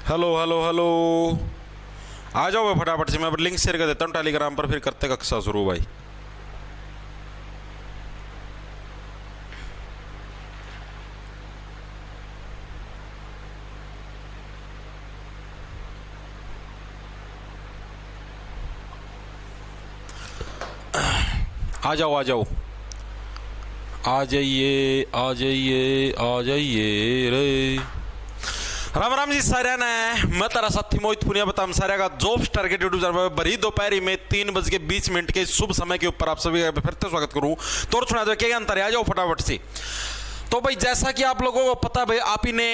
Hello hello hello. आ जाओ भाई फटाफट से, मैं लिंक शेयर कर देता हूँ टेलीग्राम पर, फिर करते कक्षा शुरू भाई। आ जाओ आ जाओ, आ जाइए आ जाइए आ जाइए रे। राम राम जी सारे ने, मैं तेरा साथी मोहित पुनिया बताम सारे का जॉब टारगेट यूट्यूब चैनल पर बड़ी दोपहरी में 3:20 के शुभ समय के ऊपर आप सभी का फिर से स्वागत करूं। तो और सुना दो क्या अंतर है, आ जाओ फटाफट से। तो भाई जैसा कि आप लोगों को पता भाई, आप ही ने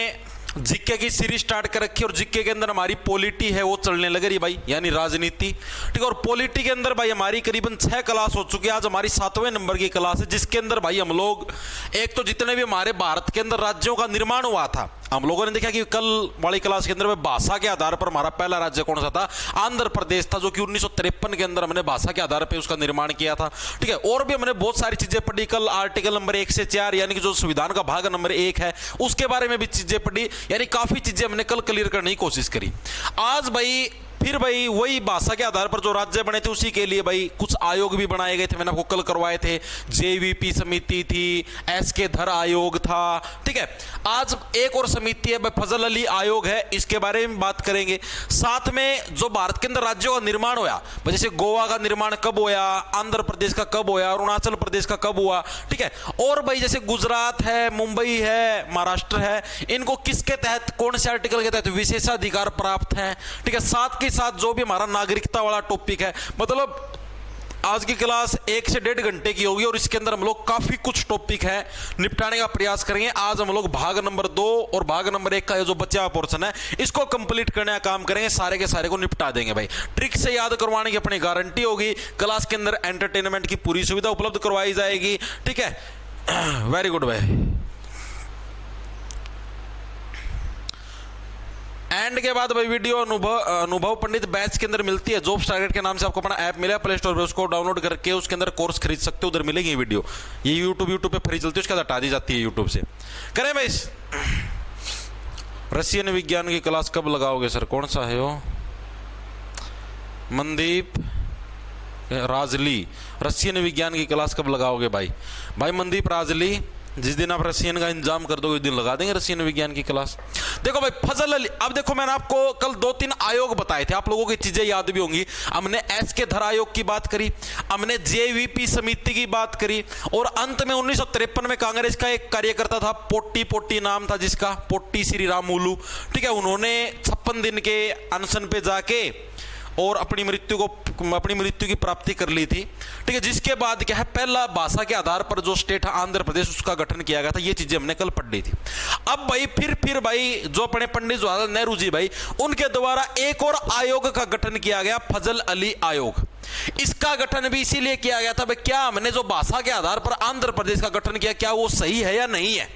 जीके की सीरीज स्टार्ट कर रखी है और जीके के अंदर हमारी पॉलिटी है वो चलने लग रही भाई, यानी राजनीति। ठीक है, और पॉलिटी के अंदर भाई हमारी करीबन 6 क्लास हो चुकी है। आज हमारी 7वें नंबर की क्लास है, जिसके अंदर भाई हम लोग एक तो जितने भी हमारे भारत के अंदर राज्यों का निर्माण हुआ था, हम लोगों ने देखा कि कल वाली क्लास के अंदर में भाषा के आधार पर हमारा पहला राज्य कौन सा था, आंध्र प्रदेश था, जो कि 1953 के अंदर हमने भाषा के आधार पर उसका निर्माण किया था। ठीक है, और भी हमने बहुत सारी चीजें पढ़ी कल। आर्टिकल नंबर 1 से 4 यानी कि जो संविधान का भाग नंबर 1 है उसके बारे में भी चीजें पढ़ी, यानी काफी चीजें हमने कल क्लियर करने की कोशिश करी। आज भाई फिर भाई वही भाषा के आधार पर जो राज्य बने थे उसी के लिए भाई कुछ आयोग भी बनाए गए थे, मैंने आपको कल करवाए थे। जेवीपी समिति थी, एसके धर आयोग था। ठीक है, आज एक और समिति है भाई, फजल अली आयोग है, इसके बारे में बात करेंगे। साथ में जो भारत के अंदर राज्यों का निर्माण हुआ, जैसे गोवा का निर्माण कब हुआ, आंध्र प्रदेश का कब हुआ, अरुणाचल प्रदेश का कब हुआ। ठीक है, और भाई जैसे गुजरात है, मुंबई है, महाराष्ट्र है, इनको किसके तहत, कौन से आर्टिकल के तहत विशेषाधिकार प्राप्त है। ठीक है, साथ के साथ जो भी हमारा नागरिकता वाला टॉपिक है, मतलब आज की क्लास 1 से 1.5 घंटे की होगी और इसके अंदर हम लोग काफी कुछ टॉपिक है निपटाने का प्रयास करेंगे। आज हम लोग भाग नंबर 2 और भाग नंबर 1 का जो बचा हुआ पोर्शन है इसको कंप्लीट करने का काम करेंगे, सारे के सारे को निपटा देंगे भाई। ट्रिक से याद करवाने की अपनी गारंटी होगी। क्लास के अंदर एंटरटेनमेंट की पूरी सुविधा उपलब्ध करवाई जाएगी। ठीक है, वेरी गुड भाई। एंड के बाद भाई वीडियो अनुभव पंडित बैच के अंदर मिलती है। जॉब टारगेट के नाम से आपको अपना ऐप मिला प्ले स्टोर पे, उसको डाउनलोड करके उसके अंदर कोर्स खरीद सकते हो, उधर मिलेगी वीडियो। ये यूट्यूब पे फ्री चलती है, उसके बाद हटा दी जाती है यूट्यूब से। करें भाई, रशियन विज्ञान की क्लास कब लगाओगे सर, कौन सा है वो? मनदीप राजली, रशियन विज्ञान की क्लास कब लगाओगे भाई? भाई मनदीप राजली, जिस दिन आप रशियन का इंतजाम कर दोगे उस दिन लगा देंगे रशियन विज्ञान की क्लास। देखो भाई फजल अली, अब देखो मैंने आपको कल 2-3 आयोग बताए थे, आप लोगों की चीजें याद भी होंगी। हमने एस के धर आयोग की बात करी, हमने जेवीपी समिति की बात करी, और अंत में 1953 में कांग्रेस का एक कार्यकर्ता था, पोट्टी नाम था जिसका, पोट्टी श्री रामुलू। ठीक है, उन्होंने 56 दिन के अनशन पे जाके और अपनी मृत्यु की प्राप्ति कर ली थी। ठीक है, जिसके बाद क्या है, पहला भाषा के आधार पर जो स्टेट है आंध्र प्रदेश, उसका गठन किया गया था। ये चीजें हमने कल पढ़ ली थी। अब भाई फिर भाई जो अपने पंडित जवाहरलाल नेहरू जी भाई, उनके द्वारा एक और आयोग का गठन किया गया, फजल अली आयोग। इसका गठन भी इसीलिए किया गया था भाई, क्या हमने जो भाषा के आधार पर आंध्र प्रदेश का गठन किया, क्या वो सही है या नहीं है।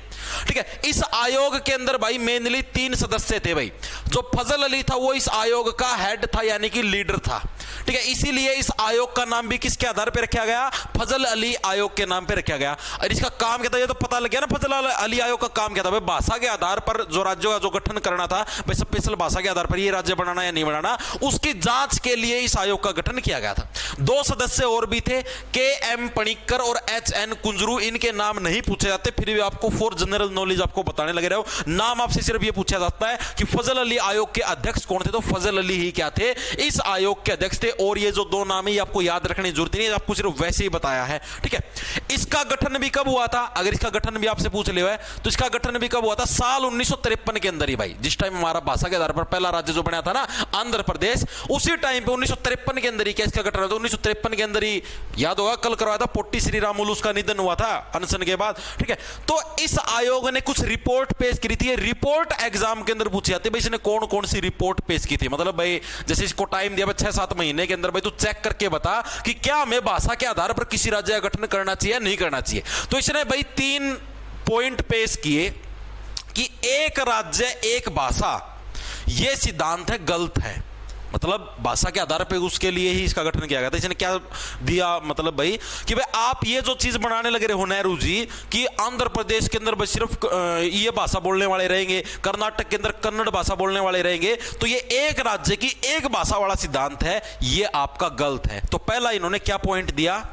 ठीक है, इस आयोग के अंदर भाई मेनली 3 सदस्य थे भाई। जो फजल अली था वो इस आयोग का हेड था, यानी कि लीडर था। ठीक है, इसीलिए इस आयोग का नाम भी किसके आधार पर रखा गया, फजल अली आयोग के नाम पे रखा गया। और इसका काम क्या था, ये तो पता लग गया ना, फजल अली आयोग का काम क्या था भाई, भाषा के आधार पर जो राज्यों का जो गठन करना था भाई, स्पेशल भाषा के आधार पर ये राज्य बनाना या नहीं बनाना, उसकी जांच के लिए इस आयोग का गठन किया गया था। 2 सदस्य और भी थे, के.एम. पणिक्कर और एच.एन. कुंजरू। इनके नाम नहीं पूछे जाते, फिर भी आपको फॉर जनरल नॉलेज आपको बताने लगे रहे हो, नाम आपसे सिर्फ ये पूछा जाता है कि फजल अली आयोग के अध्यक्ष कौन थे, तो फजल अली ही क्या थे, इस आयोग के अध्यक्ष थे। और ये जो 2 नाम है आपको याद रखने की जरूरत नहीं है, आपको सिर्फ वैसे ही बताया है। ठीक है, इसका गठन भी कब हुआ था, अगर इसका गठन भी आपसे पूछ लिया है तो इसका गठन भी कब हुआ था, साल 1953 के अंदर ही भाई, जिस टाइम हमारा भाषा के आधार पर पहला राज्य जो बना था ना आंध्र प्रदेश, उसी टाइम पे 1953 के अंदर ही क्या इसका गठन हुआ था। 1953 के अंदर ही, याद होगा कल करवाया था, पोट्टी श्री रामुलू, उसका निधन हुआ था अनशन के बाद। ठीक है, तो इस आयोग ने कुछ रिपोर्ट पेश की थी। रिपोर्ट एग्जाम के अंदर पूछी जाती है भाई, इसने कौन कौन सी रिपोर्ट पेश की थी, मतलब भाई जैसे इसको टाइम दिया 6-7 महीने के अंदर भाई तू चेक करके बता कि क्या हमें भाषा के आधार पर किसी राज्य का गठन करना चाहिए या नहीं करना चाहिए। तो इसने भाई 3 पॉइंट पेश किए कि एक राज्य एक भाषा, यह सिद्धांत है गलत है। मतलब भाषा के आधार पे उसके लिए ही इसका गठन किया गया था। इसने क्या दिया मतलब भाई कि भाई आप ये जो चीज बनाने लगे रहे हो नेहरू जी कि आंध्र प्रदेश के अंदर सिर्फ ये भाषा बोलने वाले रहेंगे, कर्नाटक के अंदर कन्नड़ भाषा बोलने वाले रहेंगे, तो ये एक राज्य की एक भाषा वाला सिद्धांत है, ये आपका गलत है। तो पहला इन्होंने क्या पॉइंट दिया,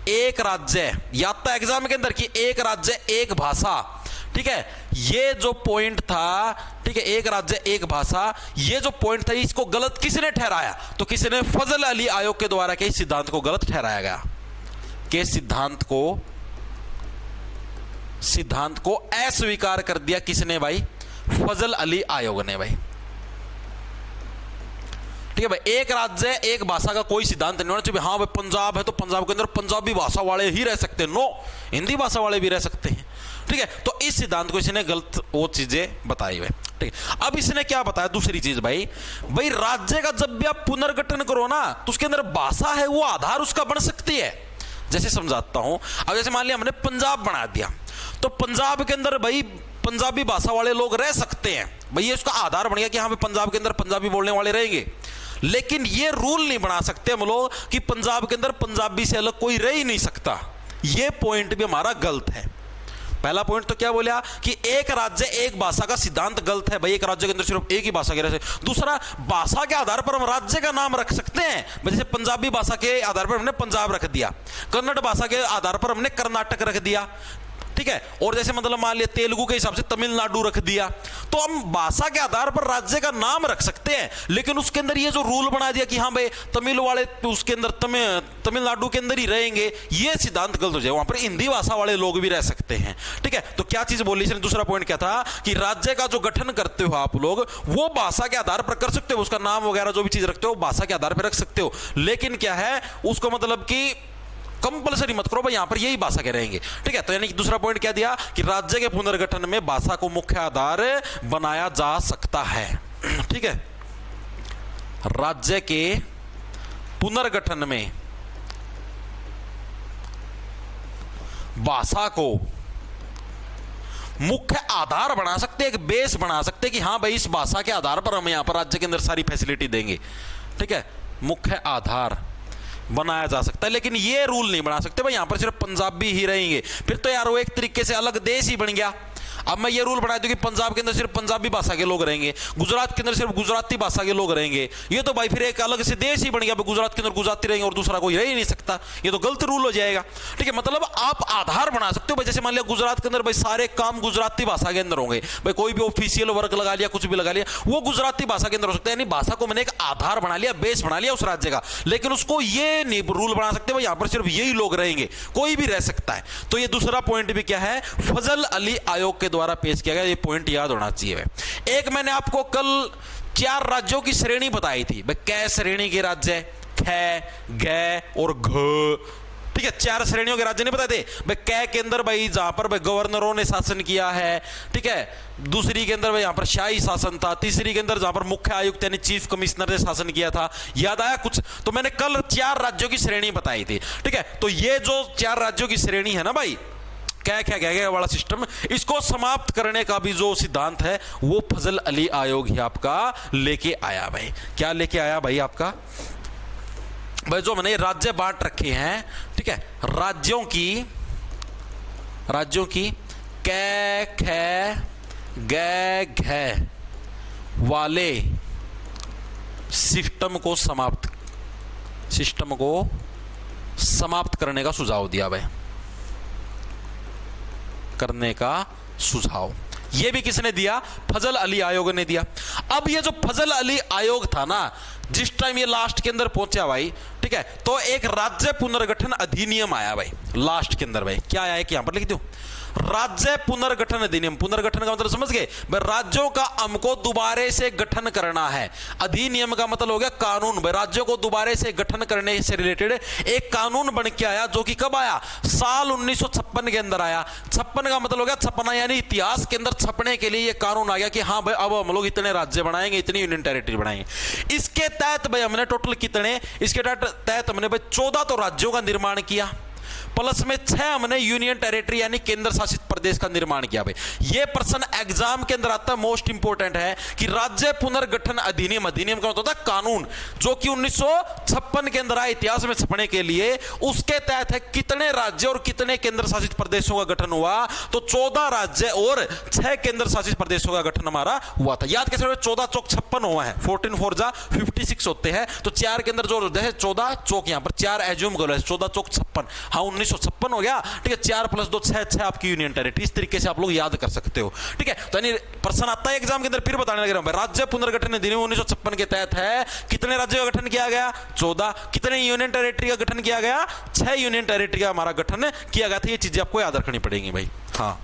एक राज्य, या तो एग्जाम के अंदर कि एक राज्य एक भाषा, ठीक है, ये जो पॉइंट था, ठीक है, एक राज्य एक भाषा, ये जो पॉइंट था इसको गलत किसने ठहराया, तो किसी ने फजल अली आयोग के द्वारा के सिद्धांत को गलत ठहराया गया, के सिद्धांत को अस्वीकार कर दिया किसने भाई, फजल अली आयोग ने भाई। ठीक है भाई, एक राज्य एक भाषा का कोई सिद्धांत नहीं होना चाहिए। हाँ भाई पंजाब है तो पंजाब के अंदर पंजाबी भाषा वाले ही रह सकते हैं, नो, हिंदी भाषा वाले भी रह सकते हैं। ठीक है, तो इस सिद्धांत को इसने गलत वो चीजें बताई भाई। ठीक है, अब इसने क्या बताया दूसरी चीज भाई राज्य का जब भी आप पुनर्गठन करो ना तो उसके अंदर भाषा है वो आधार उसका बन सकती है। जैसे समझाता हूं, अब जैसे मान लिया हमने पंजाब बना दिया तो पंजाब के अंदर भाई पंजाबी भाषा वाले लोग रह सकते हैं भाई, ये उसका आधार बन गया कि हाँ भाई पंजाब के अंदर पंजाबी बोलने वाले रहेंगे। लेकिन ये रूल नहीं बना सकते हम लोग कि पंजाब के अंदर पंजाबी से अलग कोई रह ही नहीं सकता। ये पॉइंट भी हमारा गलत है। पहला पॉइंट तो क्या बोला कि एक राज्य एक भाषा का सिद्धांत गलत है भाई, एक राज्य के अंदर सिर्फ एक ही भाषा के रह सकते। दूसरा, भाषा के आधार पर हम राज्य का नाम रख सकते हैं, जैसे पंजाबी भाषा के आधार पर हमने पंजाब रख दिया, कन्नड़ भाषा के आधार पर हमने कर्नाटक रख दिया, ठीक है, और जैसे मतलब मान लिया तेलुगु के हिसाब से तमिलनाडु रख दिया। तो हम भाषा के आधार पर राज्य का नाम रख सकते हैं, लेकिन उसके अंदर ये जो रूल बना दिया कि हाँ भाई तमिल वाले उसके अंदर तमिलनाडु के अंदर ही रहेंगे, ये सिद्धांत गलत हो जाए, वहां पर हिंदी भाषा वाले लोग भी रह सकते हैं। ठीक है, तो क्या चीज बोली इसने, दूसरा पॉइंट क्या था कि राज्य का जो गठन करते हो आप लोग वो भाषा के आधार पर कर सकते हो, उसका नाम वगैरह जो भी चीज रखते हो भाषा के आधार पर रख सकते हो, लेकिन क्या है उसको मतलब कि कंपल्सरी मत करो भाई यहां पर यही भाषा के रहेंगे। ठीक है, तो यानी कि दूसरा पॉइंट क्या दिया कि राज्य के पुनर्गठन में भाषा को मुख्य आधार बनाया जा सकता है। ठीक है, राज्य के पुनर्गठन में भाषा को मुख्य आधार बना सकते, एक बेस बना सकते कि हाँ भाई इस भाषा के आधार पर हम यहां पर राज्य के अंदर सारी फैसिलिटी देंगे। ठीक है, मुख्य आधार बनाया जा सकता है, लेकिन ये रूल नहीं बना सकते भाई यहां पर सिर्फ पंजाबी ही रहेंगे, फिर तो यार वो एक तरीके से अलग देश ही बन गया। अब मैं ये रूल बना दूं कि पंजाब के अंदर सिर्फ पंजाबी भाषा के लोग रहेंगे, गुजरात के अंदर सिर्फ गुजराती भाषा के लोग रहेंगे, ये तो भाई फिर एक अलग से देश ही बन गया, गुजरात के अंदर गुजराती रहेंगे और दूसरा कोई रह ही नहीं सकता, ये तो गलत रूल हो जाएगा। ठीक है, मतलब आप आधार बना सकते हो भाई, जैसे मान लिया गुजरात के अंदर भाई सारे काम गुजराती भाषा के अंदर होंगे भाई, कोई भी ऑफिशियल वर्क लगा लिया कुछ भी लगा लिया वो गुजराती भाषा के अंदर हो सकता है, यानी भाषा को मैंने एक आधार बना लिया, बेस बना लिया उस राज्य का, लेकिन उसको ये नहीं रूल बना सकते भाई यहां पर सिर्फ यही लोग रहेंगे, कोई भी रह सकता है। तो ये दूसरा पॉइंट भी क्या है, फजल अली आयोग के द्वारा पेश किया गया, ये पॉइंट याद होना चाहिए। एक मैंने आपको कल 4 राज्यों की श्रेणी बताई थी भाई, कै श्रेणी के राज्य, ख, ग और घ। ठीक है, 4 श्रेणियों के राज्य नहीं बताए थे भाई, कै के अंदर भाई जहां पर भाई गवर्नरों ने शासन किया है, ठीक है, दूसरी के अंदर भाई यहां पर शाही शासन था, तीसरी के अंदर जहां पर मुख्य आयुक्त यानी चीफ कमिश्नर ने शासन किया था, याद आया कुछ। तो मैंने कल 4 राज्यों की श्रेणी बताई थी। ठीक है, तो ये जो 4 राज्यों की श्रेणी है ना भाई, क्या वाला सिस्टम, इसको समाप्त करने का भी जो सिद्धांत है वो फजल अली आयोग ही आपका लेके आया भाई। क्या लेके आया भाई आपका भाई, जो मैंने राज्य बांट रखे हैं, ठीक है, राज्यों की कै ख ग घ वाले सिस्टम को समाप्त करने का सुझाव दिया भाई, करने का सुझाव। ये भी किसने दिया, फजल अली आयोग ने दिया। अब ये जो फजल अली आयोग था ना, जिस टाइम ये लास्ट के अंदर पहुंचा भाई, ठीक है, तो एक राज्य पुनर्गठन अधिनियम आया भाई लास्ट के अंदर भाई, क्या आया है कि यहां पर लिख दो, राज्य पुनर्गठन अधिनियम। पुनर्गठन का मतलब समझ गए भाई, राज्यों का हमको दोबारे से गठन करना है। अधिनियम का मतलब हो गया कानून भाई, राज्यों को दोबारे से गठन करने से रिलेटेड एक कानून बन के आया, जो कि कब आया, साल 1956 के अंदर आया। 56 का मतलब हो गया छपना, यानी इतिहास के अंदर छपने के लिए ये कानून आ गया कि हाँ भाई अब हम लोग इतने राज्य बनाएंगे, इतनी यूनियन टेरिटरी बनाएंगे। इसके तहत भाई हमने टोटल कितने, इसके तहत हमने भाई 14 तो राज्यों का निर्माण किया, प्लस में 6 हमने यूनियन टेरिटरी यानी केंद्र शासित प्रदेश का निर्माण किया भाई। ये प्रश्न एग्जाम के अंदर आता है, मोस्ट इंपोर्टेंट है कि राज्य पुनर्गठन अधिनियम, अधिनियम का मतलब होता है कानून, जो कि 1956 के अंदर आया इतिहास में छपने के लिए, उसके तहत है कितने राज्य और कितने केंद्र शासित प्रदेशों का गठन हुआ, तो 14 राज्य और 6 केंद्र शासित प्रदेशों का गठन हमारा हुआ था। याद कैसे, 14 चौक 56 हुआ है, 14 4 जा 56 होते हैं, तो 4 के अंदर जो 14 चौक, यहां पर 4 एज्यूम करो, 14 चौक 56, हाँ 1956 हो गया, ठीक है। 4 + 2 6 आपकी यूनियन टेरिटरी, इस तरीके से आप लोग याद कर सकते हो, ठीक है। तो यानी प्रश्न आता है एग्जाम के अंदर, फिर बताने लग रहा हूं, राज्य पुनर्गठन अधिनियम 1956 के तहत है कितने राज्यों का गठन किया गया, 14, कितने यूनियन टेरिटरी का गठन किया गया, 6 यूनियन टेरिटरी का हमारा गठन किया गया था। ये चीजें आपको याद रखनी पड़ेंगी भाई, हाँ।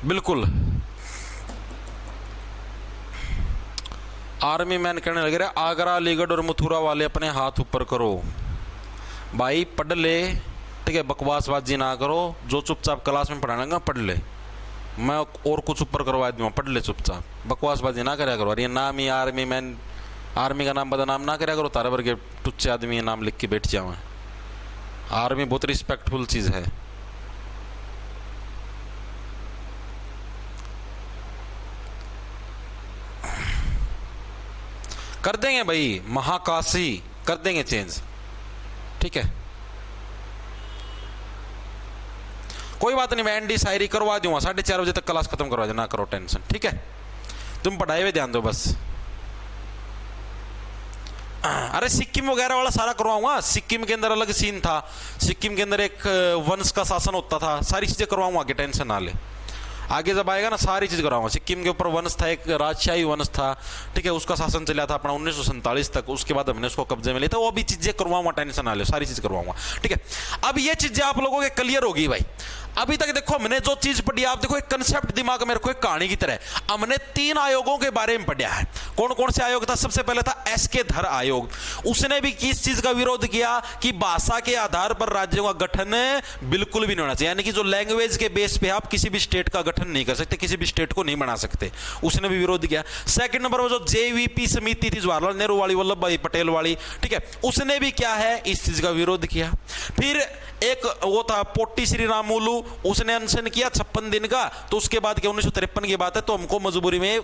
बिल्कुल, आर्मी मैन कहने लगे रहे आगरा, अलीगढ़ और मथुरा वाले अपने हाथ ऊपर करो। भाई पढ़ ले, ठीक है, बकवासबाजी ना करो, जो चुपचाप क्लास में पढ़ाना पढ़ ले, मैं और कुछ ऊपर करवा दूंगा, पढ़ ले चुपचाप, बकवासबाजी ना कराया करो। अरे नाम ही आर्मी मैन, आर्मी का नाम बदनाम ना कराया करो, तारे भर के टुच्चे आदमी नाम लिख के बैठ जाओ। आर्मी बहुत रिस्पेक्टफुल चीज़ है। कर देंगे भाई, महाकाशी कर देंगे चेंज, ठीक है, कोई बात नहीं, मैं एनडी शायरी करवा दूंगा, 4:30 बजे तक क्लास खत्म करवा देना, करो टेंशन, ठीक है। तुम पढ़ाई में ध्यान दो बस। अरे सिक्किम वगैरह वाला सारा करवाऊंगा, सिक्किम के अंदर अलग सीन था, सिक्किम के अंदर एक वंश का शासन होता था, सारी चीजें करवाऊंगा, आगे टेंशन ना ले, आगे जब आएगा ना सारी चीज कराऊंगा। सिक्किम के ऊपर वंश था, एक राजशाही वंश था, ठीक है, उसका शासन चला था अपना 1947 तक, उसके बाद हमने उसको कब्जे में लिया था, वो भी चीजें करवाऊंगा, टेंशन ना ले, सारी चीज करवाऊंगा, ठीक है। अब ये चीजें आप लोगों के क्लियर होगी भाई। अभी तक देखो हमने जो चीज पढ़ी, आप देखो एक कंसेप्ट दिमाग में रखो, एक कहानी की तरह। हमने 3 आयोगों के बारे में पढ़ा है। कौन कौन से आयोग था? सबसे पहले था एसके धर आयोग, उसने भी किस चीज का विरोध किया कि भाषा के आधार पर राज्यों का गठन बिल्कुल भी नहीं होना चाहिए, यानी कि जो लैंग्वेज के बेस पे आप किसी भी स्टेट का गठन नहीं कर सकते, किसी भी स्टेट को नहीं बना सकते, उसने भी विरोध किया। सेकंड नंबर पर जो जेवीपी समिति थी, जवाहरलाल नेहरू वाली, वल्लभ भाई पटेल वाली, ठीक है, उसने भी क्या है, इस चीज का विरोध किया। फिर एक वो था पोटी श्री रामुलु, उसने अनशन किया 56 दिन का, तो उसके बाद क्या 1953 की बात है, तो हमको मजबूरी में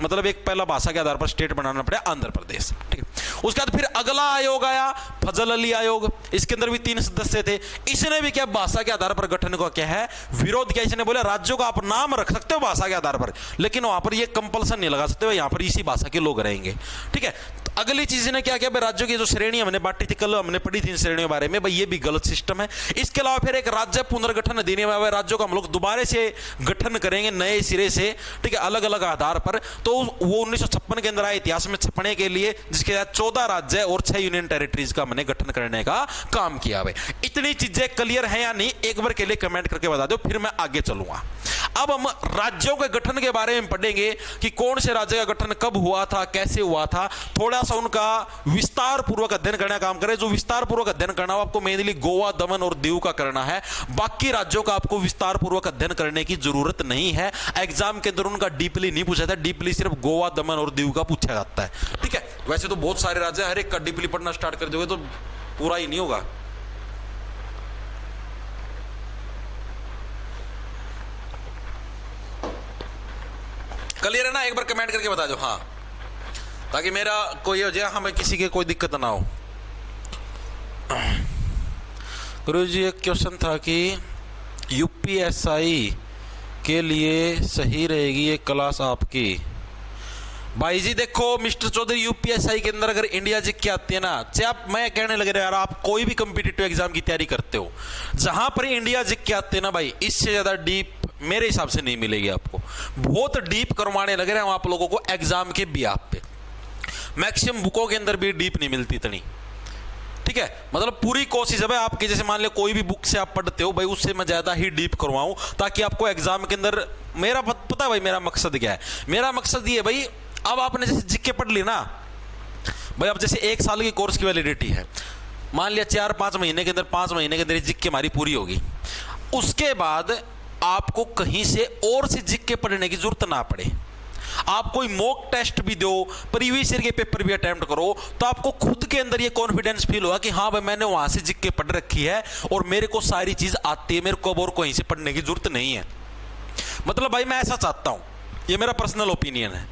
मतलब एक पहला भाषा के आधार पर स्टेट बनाना पड़ा आंध्र प्रदेश, ठीक है। उसके बाद फिर अगला आयोग आया फजल अली आयोग, इसके अंदर भी 3 सदस्य थे, इसने भी क्या भाषा के आधार पर गठन को क्या है विरोध किया। इसने बोला राज्यों का आप नाम रख सकते हो भाषा के आधार पर, लेकिन वहां पर ये कंपल्सन नहीं लगा सकते, यहां पर इसी भाषा के लोग रहेंगे, ठीक है। अगली चीज ने क्या किया भाई, राज्यों की जो श्रेणी हमने बांटी थी, कल हमने पढ़ी थी इन श्रेणियों के बारे में, भाई ये भी गलत सिस्टम है। इसके अलावा फिर एक राज्य पुनर्गठन अधिनियम है, राज्यों का हम लोग दोबारा से गठन करेंगे नए सिरे से, ठीक है, अलग अलग आधार पर, तो वो 1956 के अंदर आए इतिहास में छपने के लिए, जिसके साथ 14 राज्य और 6 यूनियन टेरिटरीज का हमने गठन करने का काम किया। भाई इतनी चीजें क्लियर है या नहीं, एक बार के लिए कमेंट करके बता दो, फिर मैं आगे चलूंगा। अब हम राज्यों के गठन के बारे में पढ़ेंगे कि कौन से राज्य का गठन कब हुआ था, कैसे हुआ था, थोड़ा सा उनका विस्तार पूर्वक अध्ययन करने का काम करें। जो विस्तार पूर्वक अध्ययन करना हो आपको मेनली गोवा, दमन और दीव का करना है, बाकी राज्यों का आपको विस्तार पूर्वक अध्ययन करने की जरूरत नहीं है। एग्जाम के अंदर उनका डीपली नहीं पूछा था, डीपली सिर्फ गोवा, दमन और दीव का पूछा जाता है, ठीक है। वैसे तो बहुत सारे राज्य, हर एक का डीपली पढ़ना स्टार्ट कर दोगे तो पूरा ही नहीं होगा। क्लियर है ना, एक बार कमेंट करके बता दो हाँ, ताकि मेरा कोई हो जाए, हमें किसी के कोई दिक्कत ना हो। गुरुजी एक क्वेश्चन था कि यूपीएसआई के लिए सही रहेगी ये क्लास आपकी। भाई जी देखो मिस्टर चौधरी, यूपीएसआई के अंदर अगर इंडिया जीत के आती है ना, चाहे आप, मैं कहने लगे यार आप कोई भी कम्पिटिटिव एग्जाम की तैयारी करते हो, जहां पर इंडिया जीत के आते हैं ना भाई, इससे ज्यादा डीप मेरे हिसाब से नहीं मिलेगी आपको। बहुत डीप करवाने लगे रहे आप लोगों को एग्जाम के बिहाफ पे, मैक्सिमम बुकों के अंदर भी डीप नहीं मिलती इतनी, ठीक है। मतलब पूरी कोशिश है भाई आपकी, जैसे मान लो कोई भी बुक से आप पढ़ते हो भाई, उससे मैं ज्यादा ही डीप करवाऊं, ताकि आपको एग्जाम के अंदर, मेरा पता है भाई मेरा मकसद क्या है, मेरा मकसद ये भाई, अब आपने जैसे जीके पढ़ ली ना भाई, अब जैसे 1 साल की कोर्स की वैलिडिटी है, मान लिया 4-5 महीने के अंदर, 5 महीने के अंदर जीके हमारी पूरी होगी, उसके बाद आपको कहीं से और से जिक्के पढ़ने की जरूरत ना पड़े। आप कोई मॉक टेस्ट भी दो, प्रीवियस ईयर के पेपर भी अटेम्प्ट करो, तो आपको खुद के अंदर ये कॉन्फिडेंस फील होगा कि हाँ भाई मैंने वहां से जिक्के पढ़ रखी है और मेरे को सारी चीज आती है, मेरे को अब और कहीं से पढ़ने की जरूरत नहीं है। मतलब भाई मैं ऐसा चाहता हूं, ये मेरा पर्सनल ओपिनियन है,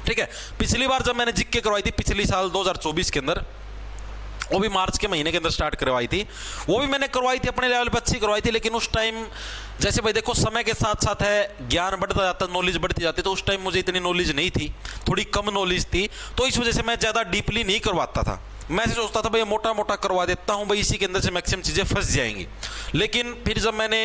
ठीक है। पिछली बार जब मैंने जिक्के करवाई थी पिछली साल 2024 के अंदर, वो भी मार्च के महीने के अंदर स्टार्ट करवाई थी, वो भी मैंने करवाई थी अपने लेवल पर अच्छी करवाई थी। लेकिन उस टाइम जैसे भाई देखो समय के साथ साथ है ज्ञान बढ़ता जाता, नॉलेज बढ़ती जाती, तो उस टाइम मुझे इतनी नॉलेज नहीं थी, थोड़ी कम नॉलेज थी, तो इस वजह से मैं ज़्यादा डीपली नहीं करवाता था। मैं सोचता था भाई मोटा मोटा करवा देता हूँ भाई, इसी के अंदर से मैक्सिमम चीज़ें फंस जाएंगी। लेकिन फिर जब मैंने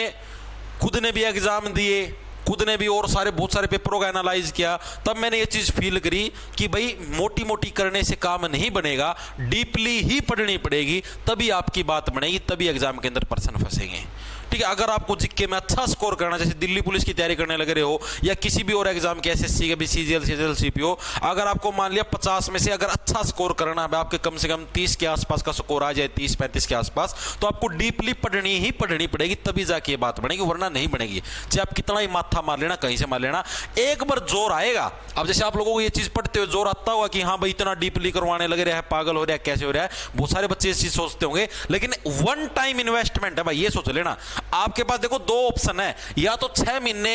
खुद ने भी एग्ज़ाम दिए, खुद ने भी और बहुत सारे पेपरों का एनालाइज किया, तब मैंने ये चीज़ फील करी कि भाई मोटी मोटी करने से काम नहीं बनेगा, डीपली ही पढ़नी पड़ेगी, तभी आपकी बात बनेगी, तभी एग्जाम के अंदर पर्सन फंसेंगे, ठीक है। अगर आपको जिक्के में अच्छा स्कोर करना, जैसे दिल्ली पुलिस की तैयारी करने लग रहे हो या किसी भी और एग्जाम के एसएससी के भी, सीजीएल सीपीओ, अगर आपको मान लिया 50 में से अगर अच्छा स्कोर करना है, आपके कम से कम 30 के आसपास का स्कोर आ जाए, 30-35 के आसपास, तो आपको डीपली पढ़नी ही पढ़नी पड़ेगी, तभी जाके ये बात बनेगी, वरना नहीं बनेगी। चाहे आप कितना ही माथा मार लेना, कहीं से मार लेना, एक बार जोर आएगा। अब जैसे आप लोगों को ये चीज पढ़ते हुए जोर आता होगा कि हाँ भाई इतना डीपली करवाने लग रहा है, पागल हो रहा है, कैसे हो रहा है, बहुत सारे बच्चे इस चीज सोचते होंगे, लेकिन वन टाइम इन्वेस्टमेंट है भाई, ये सोच लेना। आपके पास देखो 2 ऑप्शन है, या तो 6 महीने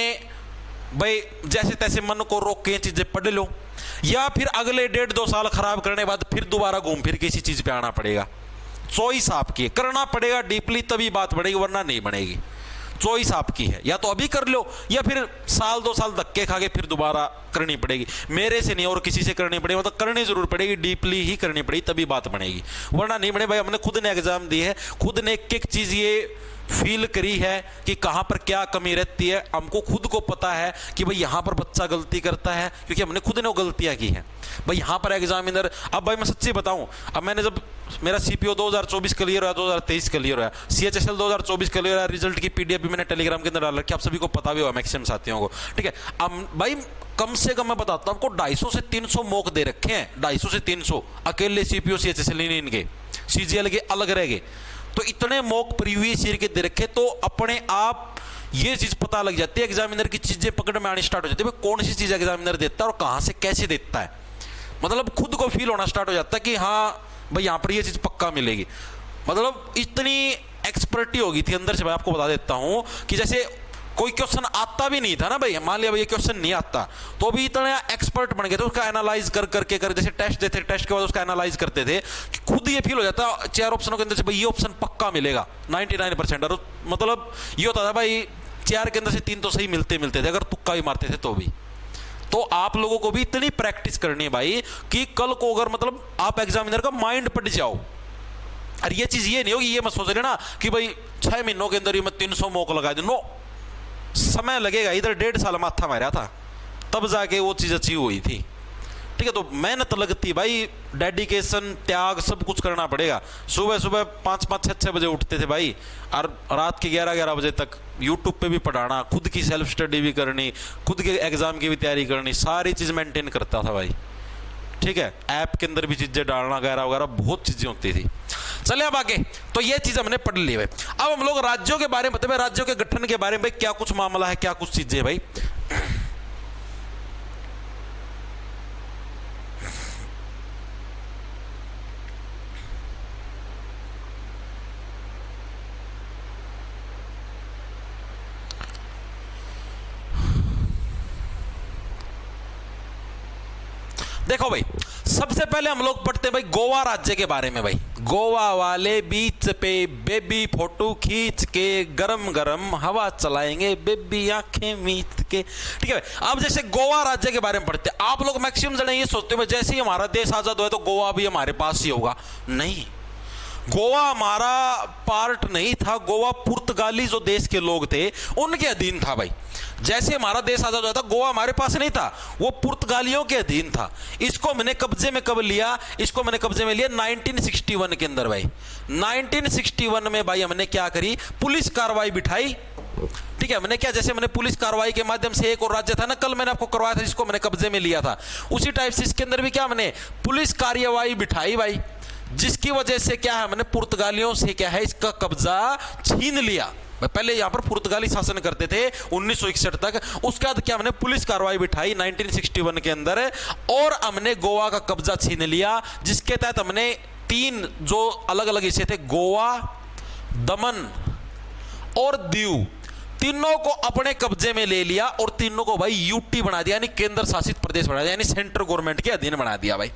भाई जैसे तैसे मन को रोक के चीजें पढ़ लो, या फिर अगले 1.5-2 साल खराब करने के बाद फिर दोबारा घूम फिर के इसी चीज पे आना पड़ेगा। चॉइस आपकी है, करना पड़ेगा डीपली तभी बात बढ़ेगी, वरना नहीं बनेगी। चॉइस आपकी है, या तो अभी कर लो या फिर 1-2 साल धक्के खा के फिर दोबारा करनी पड़ेगी। मेरे से नहीं और किसी से करनी पड़ेगी, मतलब करनी जरूर पड़ेगी, डीपली ही करनी पड़ेगी, तभी बात बनेगी, वरना नहीं बने। भाई हमने खुद ने एग्जाम दी है, खुद ने एक एक चीज ये फील करी है कि कहां पर क्या कमी रहती है, हमको खुद को पता है कि भाई यहां पर बच्चा गलती करता है, क्योंकि हमने खुद ने वो गलतियां की हैं भाई। यहां पर एग्जामिनर, अब भाई मैं सच्ची बताऊं, अब मैंने जब मेरा सीपीओ 2024 क्लियर हुआ, 2023 क्लियर हुआ, सीएचएसएल 2024 क्लियर हुआ, रिजल्ट की पीडीएफ भी मैंने टेलीग्राम के अंदर डाल रखी है, आप सभी को पता भी होगा मैक्सिमम साथियों को, ठीक है। अब भाई कम से कम मैं बताता हूं, आपको 250 से 300 मॉक दे रखे हैं, 250 से 300 अकेले सीपीओ सीएचएसएल इनके, सीजीएल के अलग रह गए, तो इतने मॉक प्रीवियस ईयर के दे रखे, तो अपने आप ये चीज पता लग जाती है, एग्जामिनर की चीजें पकड़ में आनी स्टार्ट हो जाती है, कौन सी चीज एग्जामिनर देता है और कहां से कैसे देता है, मतलब खुद को फील होना स्टार्ट हो जाता है कि हाँ भाई यहां पर ये चीज पक्का मिलेगी। मतलब इतनी एक्सपर्टी होगी थी अंदर से, मैं आपको बता देता हूं कि जैसे कोई क्वेश्चन आता भी नहीं था ना भाई, मान लिया भाई ये क्वेश्चन नहीं आता, तो भी इतना एक्सपर्ट बन गए थे, उसका एनालाइज कर करके जैसे टेस्ट देते, टेस्ट के बाद उसका एनालाइज करते थे कि खुद ये फील हो जाता 4 ऑप्शनों के अंदर से भाई ये ऑप्शन पक्का मिलेगा 99%, और मतलब ये होता था भाई 4 के अंदर से 3 तो सही मिलते थे, अगर तुक्का भी मारते थे तो भी। तो आप लोगों को भी इतनी प्रैक्टिस करनी है भाई कि कल को अगर मतलब आप एग्जामिनर का माइंड पढ़ जाओ, और ये चीज ये नहीं होगी, ये मत सोच लेना कि भाई 6 महीनों के अंदर ही मैं 300 मॉक लगा दूं, नो, समय लगेगा, इधर 1.5 साल माथा मारा था तब जाके वो चीज अचीव हुई थी, ठीक है। तो मेहनत लगती भाई, डेडिकेशन, त्याग, सब कुछ करना पड़ेगा। सुबह सुबह 5-5, 6-6 बजे उठते थे भाई, और रात के 11-11 बजे तक यूट्यूब पे भी पढ़ाना, खुद की सेल्फ स्टडी भी करनी, खुद के एग्जाम की भी तैयारी करनी, सारी चीज मेंटेन करता था भाई, ठीक है। ऐप के अंदर भी चीजें डालना वगैरह वगैरह बहुत चीजें होती थी। चलिए अब आगे, तो ये चीज हमने पढ़ ली भाई। अब हम लोग राज्यों के बारे में बताते हैं, राज्यों के गठन के बारे में क्या कुछ मामला है, क्या कुछ चीजें भाई। देखो भाई, सबसे पहले हम लोग पढ़ते हैं भाई गोवा राज्य के बारे में भाई। गोवा वाले बीच पे बेबी फोटो खींच के गरम गरम हवा चलाएंगे, बेबी आंखें मीच के, ठीक है भाई। अब जैसे गोवा राज्य के बारे में पढ़ते हैं, आप लोग मैक्सिमम जने ये सोचते हो जैसे ही हमारा देश आजाद हुआ तो गोवा भी हमारे पास ही होगा, नहीं, गोवा हमारा पार्ट नहीं था, गोवा पुर्तगाली जो देश के लोग थे उनके अधीन था भाई। जैसे हमारा देश आजाद हुआ था गोवा हमारे पास नहीं था, वो पुर्तगालियों के अधीन था। इसको मैंने कब्जे में कब लिया, इसको मैंने कब्जे में लिया 1961 के अंदर भाई। 1961 में भाई हमने क्या करी, पुलिस कार्रवाई बिठाई, ठीक है। मैंने क्या, जैसे मैंने पुलिस कार्रवाई के माध्यम से एक और राज्य था ना, कल मैंने आपको करवाया था जिसको मैंने कब्जे में लिया था, उसी टाइप से इसके अंदर भी क्या मैंने पुलिस कार्रवाई बिठाई भाई, जिसकी वजह से क्या है, मैंने पुर्तगालियों से क्या है इसका कब्जा छीन लिया। पहले यहां पर पुर्तगाली शासन करते थे 1961 तक। उसके बाद क्या हमने पुलिस कार्रवाई बिठाई 1961 के अंदर और हमने गोवा का कब्जा छीन लिया, जिसके तहत हमने 3 जो अलग अलग हिस्से थे, गोवा, दमन और दीव, तीनों को अपने कब्जे में ले लिया और तीनों को भाई यूटी बना दिया, यानी केंद्र शासित प्रदेश बना दिया, यानी सेंट्रल गवर्नमेंट के अधीन बना दिया भाई।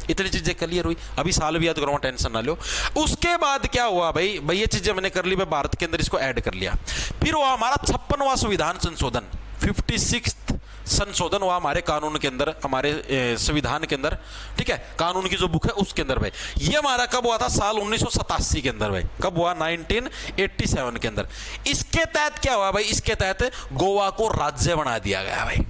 इतनी चीजें क्लियर हुई। अभी साल भी याद करो, टेंशन ना लो। उसके बाद क्या हुआ भाई, ये चीजें मैंने कर ली, मैं भारत के अंदर इसको ऐड कर लिया। फिर हुआ हमारा 56वां संविधान संशोधन, 56th संशोधन हुआ हमारे कानून के अंदर, हमारे संविधान के अंदर, ठीक है, कानून की जो बुक है उसके अंदर भाई। ये हमारा कब हुआ था, साल 1987 के अंदर भाई। कब हुआ, 1987 के अंदर। इसके तहत क्या हुआ भाई, इसके तहत गोवा को राज्य बना दिया गया भाई,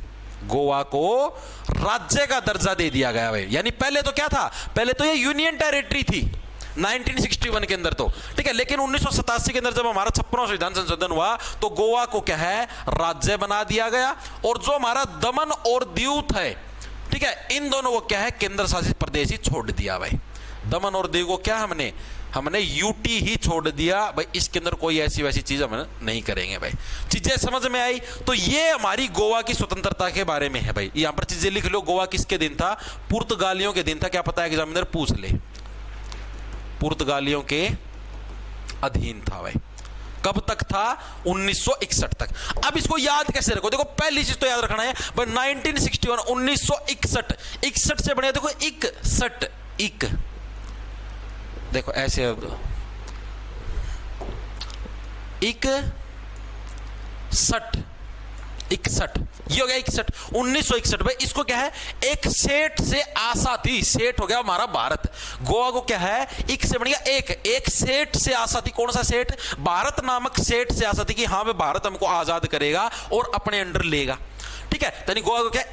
गोवा को राज्य का दर्जा दे दिया गया भाई। यानी पहले तो क्या था, पहले तो ये यूनियन टेरिटरी थी 1961 के अंदर तो, ठीक है, लेकिन 1987 के अंदर जब हमारा 56वां संविधान संशोधन हुआ तो गोवा को क्या है, राज्य बना दिया गया। और जो हमारा दमन और दीव थे, ठीक है, इन दोनों को क्या है, केंद्र शासित प्रदेश ही छोड़ दिया भाई। दमन और दीव को क्या हमने यूटी ही छोड़ दिया भाई। इसके अंदर कोई ऐसी वैसी चीज हम नहीं करेंगे भाई। चीजें समझ में आई? तो ये हमारी गोवा की स्वतंत्रता के बारे में है भाई। यहां पर चीजें लिख लो, गोवा किसके दिन था, पुर्तगालियों के दिन था। क्या पता है, एग्जामिनर पूछ ले, पुर्तगालियों के अधीन था भाई। कब तक था, 1961 तक। अब इसको याद कैसे रखो, देखो पहली चीज तो याद रखना है भाई 1961, 1961, 61 से बढ़िया देखो 61, इक देखो ऐसे 61, ये हो गया 61, 1961 भाई। इसको क्या है, एक सेठ से आशा थी, सेठ हो गया हमारा भारत। गोवा को क्या है, एक से बढ़िया एक सेठ से आशा थी। कौन सा सेठ, भारत नामक सेठ से आशा थी कि हाँ भाई भारत हमको आजाद करेगा और अपने अंडर लेगा, ठीक है। यानी गोवा को क्या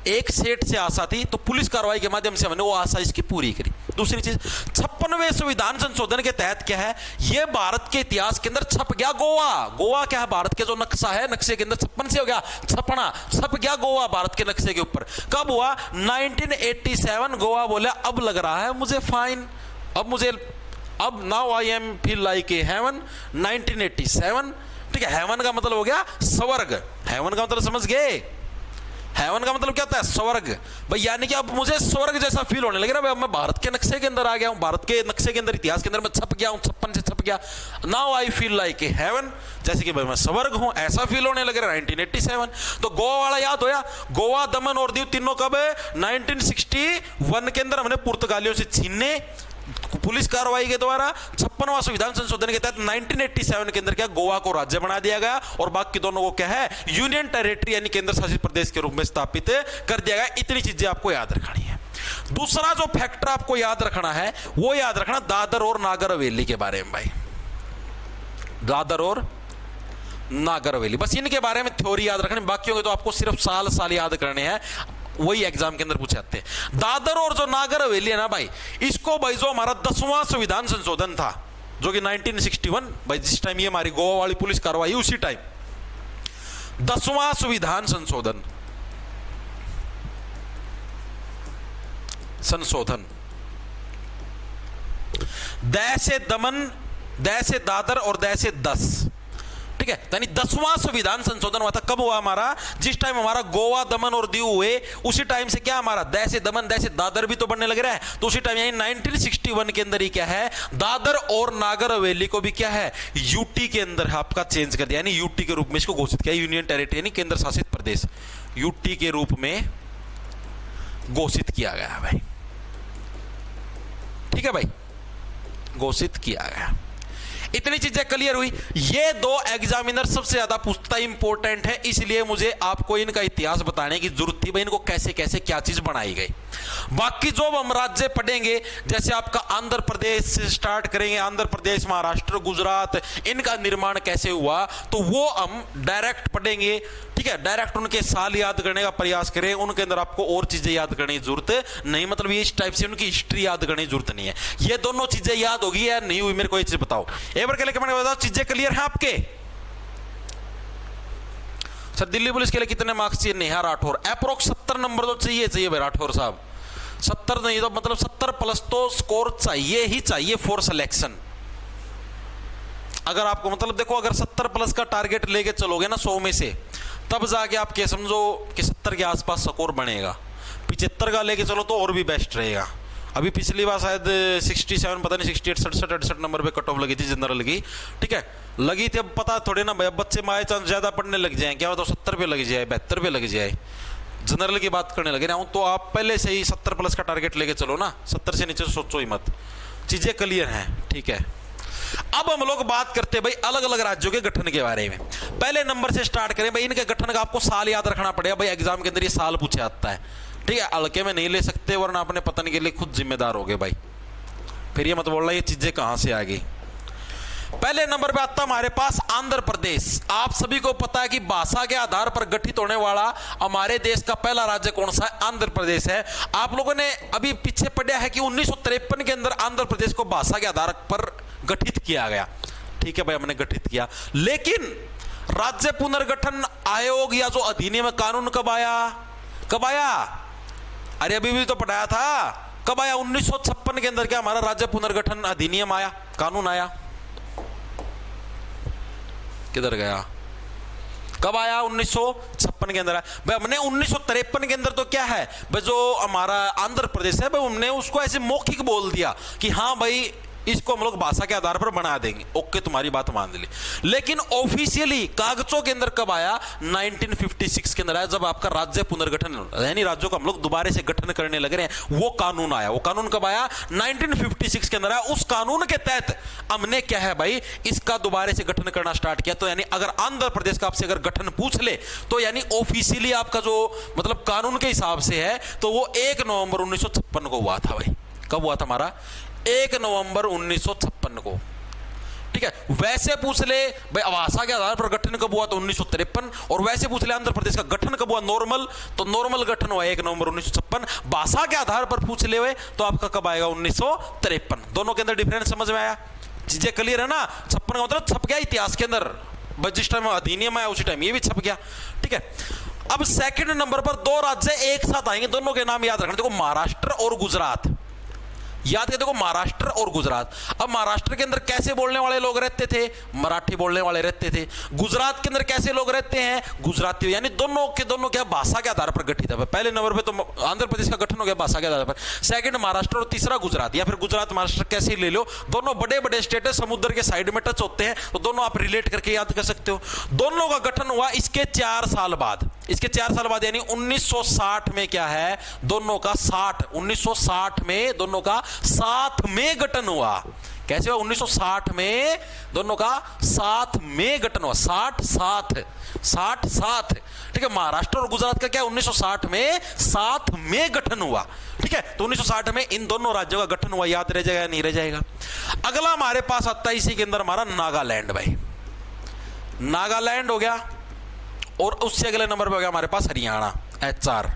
एक सेठ से आशा थी, तो पुलिस कार्रवाई के माध्यम से हमने वो आशा इसकी पूरी करी। दूसरी चीज, 56वें संविधान संशोधन के तहत क्या है, ये भारत के इतिहास के अंदर छप गया गोवा। गोवा क्या है, भारत के जो नक्शा है, नक्शे के अंदर 56 से हो गया छपना, छप गया गोवा भारत के नक्शे के ऊपर। कब हुआ, 1987। गोवा बोला अब लग रहा है मुझे फाइन, अब now I am feel like a heaven, 1987, ठीक है। हेवन का मतलब हो गया स्वर्ग, हेवन का मतलब समझ गए, हेवन का मतलब क्या होता है, स्वर्ग भाई। यानी कि अब मुझे स्वर्ग जैसा फील होने लगे ना भाई, अब मैं भारत के नक्शे के अंदर आ गया हूं, भारत के नक्शे के अंदर, इतिहास के अंदर मैं छप गया हूं, 56 से छप गया। Now I feel like a heaven, जैसे कि भाई मैं स्वर्ग हूं, ऐसा फील होने लगे 1987। तो गोवा वाला याद होया, गोवा, दमन और दीव तीनों कब है, 1961 के अंदर हमने पुर्तगालियों से छीनने, पुलिस कार्रवाई के द्वारा 56वां संविधान संशोधन के तहत 1987 के अंदर क्या, गोवा को राज्य बना दिया गया और बाकी दोनों को क्या है, यूनियन टेरिटरी यानी केंद्र शासित प्रदेश के रूप में स्थापित कर दिया गया। इतनी चीजें आपको याद रखनी है। दूसरा जो फैक्टर आपको याद रखना है, वो याद रखना दादर और नागर हवेली के बारे में भाई। दादर और नागर हवेली, बस इनके बारे में थ्योरी याद रखनी, बाकियों के तो आपको सिर्फ साल याद करने हैं, वही एग्जाम के अंदर पूछे जाते हैं। दादर और जो नागर हवेली है ना भाई, इसको भाई जो हमारा 10वां संविधान संशोधन था, जो कि 1961 भाई, जिस टाइम ये हमारी गोवा वाली पुलिस कार्रवाई, उसी टाइम 10वां संविधान संशोधन द से दमन, द से दादर और द से 10, ठीक है। यानी 10वां संविधान संशोधन हुआ था। कब हुआ हमारा, जिस टाइम हमारा गोवा, दमन और दीव हुए, उसी टाइम से क्या हमारा द से दमन, द से दादर भी तो बनने लग रहा है। तो उसी टाइम यानी 1961 के अंदर ही क्या है, दादर और नागर हवेली को भी क्या है, यूटी के अंदर आपका चेंज कर दिया, यानी यूटी के रूप में इसको घोषित किया, यूनियन टेरिटरी यानी केंद्र शासित प्रदेश, यूटी के रूप में घोषित किया गया भाई, ठीक है भाई, घोषित किया गया। इतनी चीजें क्लियर हुई। ये दो एग्जामिनर सबसे ज्यादा पूछता इंपॉर्टेंट है, इसलिए मुझे आपको इनका इतिहास बताने की जरूरत थी भाई, इनको कैसे कैसे क्या चीज बनाई गई। बाकी जो हम राज्य पढ़ेंगे, जैसे आपका आंध्र प्रदेश से स्टार्ट करेंगे, आंध्र प्रदेश, महाराष्ट्र, गुजरात, इनका निर्माण कैसे हुआ, तो वो हम डायरेक्ट पढ़ेंगे, ठीक है। डायरेक्ट उनके साल याद करने का प्रयास करें, उनके अंदर आपको और चीजें याद करने की जरूरत नहीं, मतलब ये इस टाइप से उनकी हिस्ट्री याद करने की जरूरत नहीं है। ये दोनों चीजें याद होगी या नहीं हुई, मेरे को ये चीज बताओ, एक बार के लिए कमेंट में बताओ। चीजें क्लियर है आपके? सर दिल्ली पुलिस के लिए कितने मार्क्स चाहिए? नेहा राठौर, अप्रोक्स 70 नंबर तो चाहिए भाई राठौर साहब, 70 नहीं तो मतलब 70 प्लस तो स्कोर चाहिए ही चाहिए फॉर सिलेक्शन। अगर आपको मतलब देखो, अगर 70 प्लस का टारगेट लेके चलोगे ना 100 में से, तब जाके आप क्या समझो कि 70 के आसपास स्कोर बनेगा। 75 का लेके चलो तो और भी बेस्ट रहेगा। अभी पिछली बार शायद 67 पता नहीं 68 67 नंबर पे कट ऑफ लगी थी जनरल की, ठीक है, लगी थी। अब पता थोड़े ना भाई, अब बच्चे माए चांस ज़्यादा पढ़ने लग जाए, क्या होता है 70 पे लग जाए, 72 पे लग जाए, जनरल की बात करने लगे ना, तो आप पहले से ही 70 प्लस का टारगेट लेके चलो ना, 70 से नीचे सोचो ही मत, चीज़ें क्लियर हैं, ठीक है। अब हम लोग बात करते हैं भाई अलग अलग राज्यों के गठन के बारे में। पहले नंबर से स्टार्ट करें भाई, इनके गठन का आपको साल याद रखना पड़ेगा भाई, एग्जाम के अंदर ये साल पूछा जाता है, ठीक है, हल्के में नहीं ले सकते, वरना अपने पतन के लिए खुद जिम्मेदार हो गए भाई। फिर ये मत बोल रहा ये चीजें कहां से आ गई। पहले नंबर पे आता हमारे पास आंध्र प्रदेश। आप सभी को पता है कि भाषा के आधार पर गठित होने वाला हमारे देश का पहला राज्य कौन सा है? आंध्र प्रदेश है। आप लोगों ने अभी पीछे पढ़ा है कि 1953 के अंदर आंध्र प्रदेश को भाषा के आधार पर गठित किया गया, ठीक है भाई, हमने गठित किया। लेकिन राज्य पुनर्गठन आयोग या जो अधिनियम कानून कब आया? अरे अभी भी तो पढ़ाया था, कब आया? 1956 के अंदर क्या हमारा राज्य पुनर्गठन अधिनियम आया, कानून आया? किधर गया? कब आया? 1956 के अंदर आया भाई। हमने 1953 के अंदर तो क्या है भाई, जो हमारा आंध्र प्रदेश है भाई, हमने उसको ऐसे मौखिक बोल दिया कि हाँ भाई इसको हम लोग भाषा के आधार पर बना देंगे, ओके तुम्हारी बात मान ली। लेकिन ऑफिशियली कागजों के अंदर कब आया? 1956 के अंदर आया, जब आपका राज्य पुनर्गठन यानी राज्यों का हम लोग दोबारा से गठन करने लग रहे हैं, वो कानून आया। वो कानून कब आया? 1956 के अंदर आया। उस कानून के तहत हमने क्या है भाई, इसका दोबारा से गठन करना स्टार्ट किया। तो यानी अगर आंध्र प्रदेश का आपसे अगर गठन पूछ ले तो यानी ऑफिशियली आपका जो मतलब कानून के हिसाब से है तो वो 1 नवंबर 1956 को हुआ था भाई। कब हुआ था हमारा? 1 नवंबर 1956 को, ठीक है। वैसे पूछ ले भाई भाषा के आधार पर गठन कब हुआ तो 1953, और वैसे पूछ ले आंध्र प्रदेश का गठन कब हुआ नॉर्मल, तो नॉर्मल गठन हुआ 1 नवंबर 1956। भाषा के आधार पर पूछ ले हुए तो आपका कब आएगा? 1953। दोनों के अंदर डिफरेंस समझ में आया? चीजें क्लियर है ना? 56 का मतलब छप गया इतिहास के अंदर, जिस टाइम अधिनियम आया उसी टाइम ये भी छप गया, ठीक है। अब सेकंड नंबर पर 2 राज्य एक साथ आएंगे, दोनों के नाम याद रखना। देखो महाराष्ट्र और गुजरात, याद कर देखो महाराष्ट्र और गुजरात। अब महाराष्ट्र के अंदर कैसे बोलने वाले लोग रहते थे? मराठी बोलने वाले रहते थे। गुजरात के अंदर कैसे लोग रहते हैं? गुजराती। यानी दोनों के दोनों क्या भाषा के आधार पर गठित है। पहले नंबर पे तो आंध्र प्रदेश का गठन हो गया भाषा के आधार पर, सेकंड महाराष्ट्र और तीसरा गुजरात, या फिर गुजरात महाराष्ट्र कैसे ले लो, दोनों बड़े बड़े स्टेट है, समुद्र के साइड में टच होते हैं, तो दोनों आप रिलेट करके याद कर सकते हो। दोनों का गठन हुआ इसके 4 साल बाद, इसके 4 साल बाद यानी 1960 में क्या है, दोनों का 1960 में दोनों का साथ में गठन हुआ। कैसे हुआ? 1960 में दोनों का साथ में गठन हुआ। 60 ठीक है। महाराष्ट्र और गुजरात का क्या 1960 में साथ में गठन हुआ, ठीक है। तो 1960 में इन दोनों राज्यों का गठन हुआ। याद रह जाएगा नहीं रह जाएगा? अगला हमारे पास आता है इसी के अंदर हमारा नागालैंड भाई। नागालैंड हो गया, और उससे अगले नंबर पे हो गया हमारे पास हरियाणा, HR,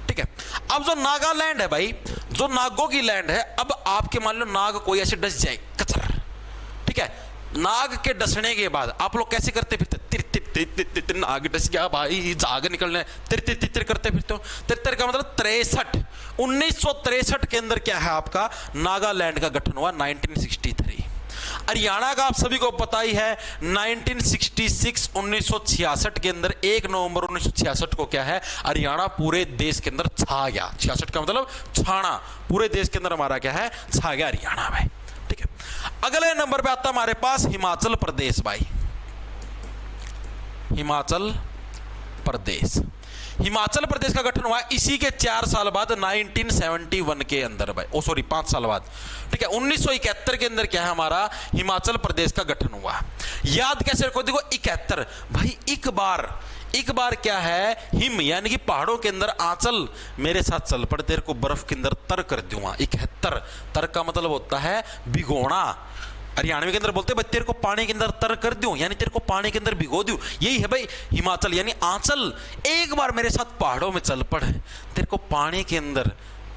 ठीक है। अब जो नागालैंड है भाई, जो नागों की लैंड है, अब आपके मान लो नाग कोई ऐसे डस जाए कचर, ठीक है। नाग के डसने के बाद आप लोग कैसे करते फिरते? तिर तिर तिर तिर तिर, नाग डस गया भाई, जाग निकलने, तिर तिर तिर करते फिरते हो। तिर तिर का मतलब 63। 1963 के अंदर क्या है आपका नागालैंड का गठन हुआ 1963। हरियाणा का आप सभी को पता ही है 1966 के अंदर 1 नवंबर 1966 को क्या है, हरियाणा पूरे देश के अंदर छा गया। 66 का मतलब छाना, पूरे देश के अंदर हमारा क्या है, छा गया हरियाणा भाई, ठीक है। अगले नंबर पे आता हमारे पास हिमाचल प्रदेश भाई। हिमाचल प्रदेश, हिमाचल प्रदेश का गठन हुआ इसी के 4 साल बाद 1971 के अंदर भाई, 5 साल बाद, ठीक है। 1971 के अंदर क्या है हमारा हिमाचल प्रदेश का गठन हुआ। याद कैसे रखो? देखो 71 भाई, एक बार क्या है, हिम यानी कि पहाड़ों के अंदर आंचल मेरे साथ चल पड़, तेरे को बर्फ के अंदर तर कर दूंगा। 71 तर का मतलब होता है भिगोना। हरियाणवी के अंदर बोलते हैं तेरे को पानी के अंदर तर कर दूं, यानी तेरे को पानी के अंदर भिगो दूं। यही है भाई हिमाचल, यानी आंचल एक बार मेरे साथ पहाड़ों में चल पड़, तेरे को पानी के अंदर,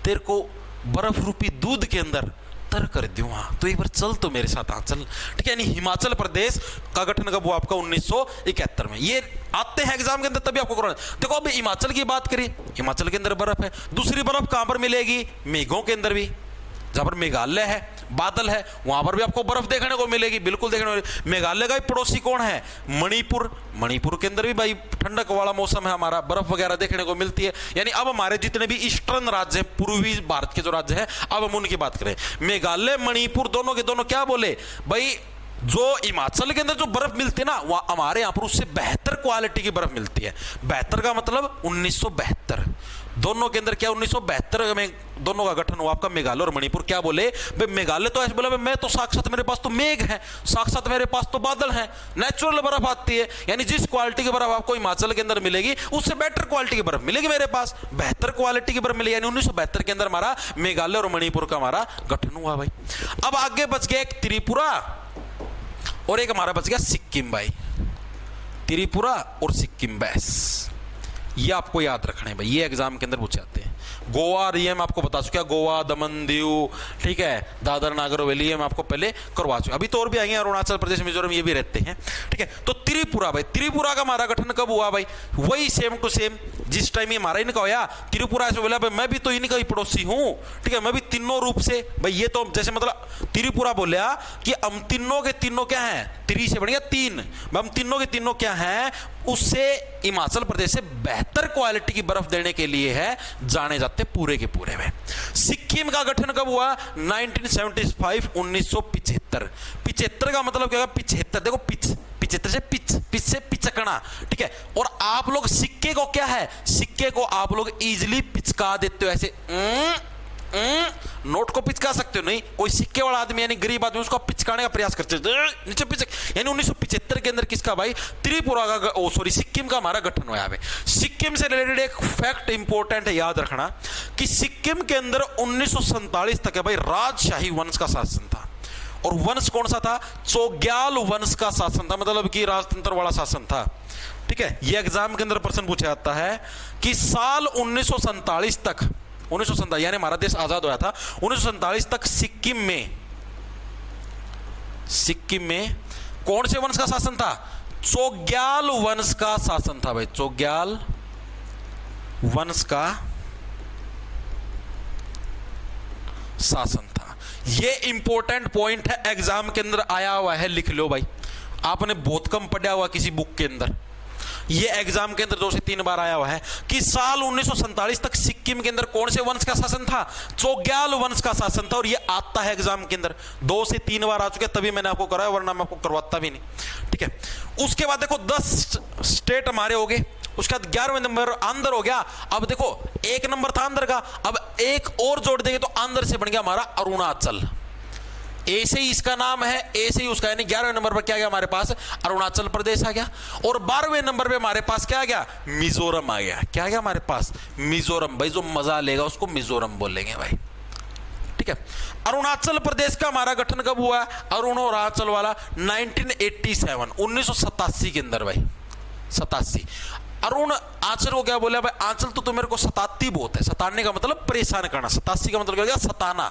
तेरे को बर्फ रूपी दूध के अंदर तर कर दूंगा, तो एक बार चल तो मेरे साथ आंचल, ठीक है। यानी हिमाचल प्रदेश का गठन कब हुआ आपका 1971 में। ये आते हैं एग्जाम के अंदर तभी आपको करना। देखो अब हिमाचल की बात करें, हिमाचल के अंदर बर्फ है। दूसरी बर्फ कहां पर मिलेगी? मेघों के अंदर भी, जहां पर मेघालय है बादल है, वहां पर भी आपको बर्फ देखने को मिलेगी, बिल्कुल देखने को मिलेगी। मेघालय का पड़ोसी कौन है? मणिपुर। मणिपुर के अंदर भी भाई ठंडक वाला मौसम है, हमारा बर्फ वगैरह देखने को मिलती है। यानी अब हमारे जितने भी ईस्टर्न राज्य हैं, पूर्वी भारत के जो राज्य हैं, अब हम उनकी बात करें। मेघालय मणिपुर दोनों के दोनों क्या बोले भाई, जो हिमाचल के अंदर जो बर्फ मिलती है ना, वह हमारे यहां पर उससे बेहतर क्वालिटी की बर्फ मिलती है। बेहतर का मतलब 1972 दोनों के अंदर क्या 1972 में दोनों का गठन हुआ आपका मेघालय और मणिपुर। क्या बोले भाई, मेघालय तो ऐसे बोला मैं तो साक्षात मेरे पास तो मेघ है, साक्षात मेरे पास तो बादल है, नेचुरल बर्फ आती है। यानी जिस क्वालिटी की बर्फ आपको हिमाचल के अंदर मिलेगी उससे बेटर क्वालिटी की बर्फ मिलेगी मेरे पास, बेहतर क्वालिटी की बर्फ मिलेगी। यानी 1972 के अंदर हमारा मेघालय और मणिपुर का हमारा गठन हुआ भाई। अब आगे बच गया एक त्रिपुरा और एक हमारा बच गया सिक्किम भाई। त्रिपुरा और सिक्किम, बस ये आपको याद रखना है भाई, ये एग्जाम के अंदर पूछे जाते हैं। गोवा और ये मैं आपको बता चुका, गोवा, दमन, दीव, ठीक है, दादर नागर हवेली, ये मैं आपको पहले करवा चुका। अभी तो और भी आएंगे, अरुणाचल प्रदेश, मिजोरम, ये भी रहते हैं, ठीक है। तो त्रिपुरा भाई, त्रिपुरा का हमारा गठन कब हुआ भाई? वही सेम टू सेम जिस टाइम ये हमारा इनका होया। त्रिपुरा ऐसे बोला भाई मैं भी तो इनका ही पड़ोसी हूं, ठीक है, मैं भी तीनों रूप से भाई। ये तो जैसे मतलब त्रिपुरा बोला कि हम तीनों के तीनों क्या हैं, त्रि से बन गया 3, हम तीनों के तीनों क्या हैं, उससे हिमाचल प्रदेश से बेहतर क्वालिटी की बर्फ देने के लिए है, जाने जाते पूरे के पूरे में। सिक्किम का गठन कब हुआ? 1975, 1975। 75 का मतलब क्या होगा? 75, देखो पिच, 75 से पिच से पिचकना, ठीक है। और आप लोग सिक्के को क्या है, सिक्के को आप लोग इजिली पिचका देते हो ऐसे, नोट को पिचका सकते हो नहीं, कोई सिक्के वाला आदमी यानी गरीब आदमी उसको पिचकाने का प्रयास करते हैं नीचे पिचक। यानी 1975 के अंदर किसका भाई? त्रिपुरा का, सिक्किम का हमारा गठन हुआ है। सिक्किम से रिलेटेड एक फैक्ट इंपॉर्टेंट है, याद रखना कि सिक्किम के अंदर 1947 तक है भाई राजशाही वंश का शासन था। और वंश कौन सा था? चोग्याल वंश का शासन था, मतलब कि राजतंत्र वाला शासन था, ठीक है। यह एग्जाम के अंदर प्रश्न पूछा जाता है कि साल 1947 तक, 1947 यानी हमारा देश आजाद हुआ था, 1947 तक सिक्किम में कौन से वंश का शासन था? चोग्याल वंश का शासन था भाई, चोग्याल वंश का शासन था। यह इंपॉर्टेंट पॉइंट है, एग्जाम के अंदर आया हुआ है, लिख लो भाई, आपने बहुत कम पढ़ा हुआ किसी बुक के अंदर। ये एग्जाम के अंदर 2 से 3 बार आया हुआ है कि साल 1947 तक सिक्किम के अंदर कौन से वंश का शासन था? चोग्याल वंश का शासन था। और ये आता है एग्जाम के अंदर 2 से 3 बार आ चुके, तभी मैंने आपको कराया, वरना मैं आपको करवाता भी नहीं, ठीक है। उसके बाद देखो 10 स्टेट हमारे हो गए, उसके बाद 11वें नंबर आंध्र हो गया। अब देखो 1 नंबर था आंध्र का, अब एक और जोड़ देंगे तो आंध्र से बन गया हमारा अरुणाचल। ऐसे ही इसका नाम है, ऐसे ही उसका, यानी 11वें नंबर पर क्या गया हमारे पास? अरुणाचल प्रदेश आ गया। और 12वें नंबर पे हमारे पास क्या आ गया? मिजोरम आ गया। क्या आ गया हमारे पास? मिजोरम। भाई जो मजा लेगा उसको मिजोरम बोलेंगे भाई, ठीक है। अरुणाचल प्रदेश का हमारा गठन कब हुआ? अरुणाचल वाला 1987, 1987 के अंदर भाई, 87। अरुण आंचल को क्या बोला भाई? आंचल तो मेरे को सताती बहुत है, सताने का मतलब परेशान करना, 87 का मतलब क्या हो गया? सताना।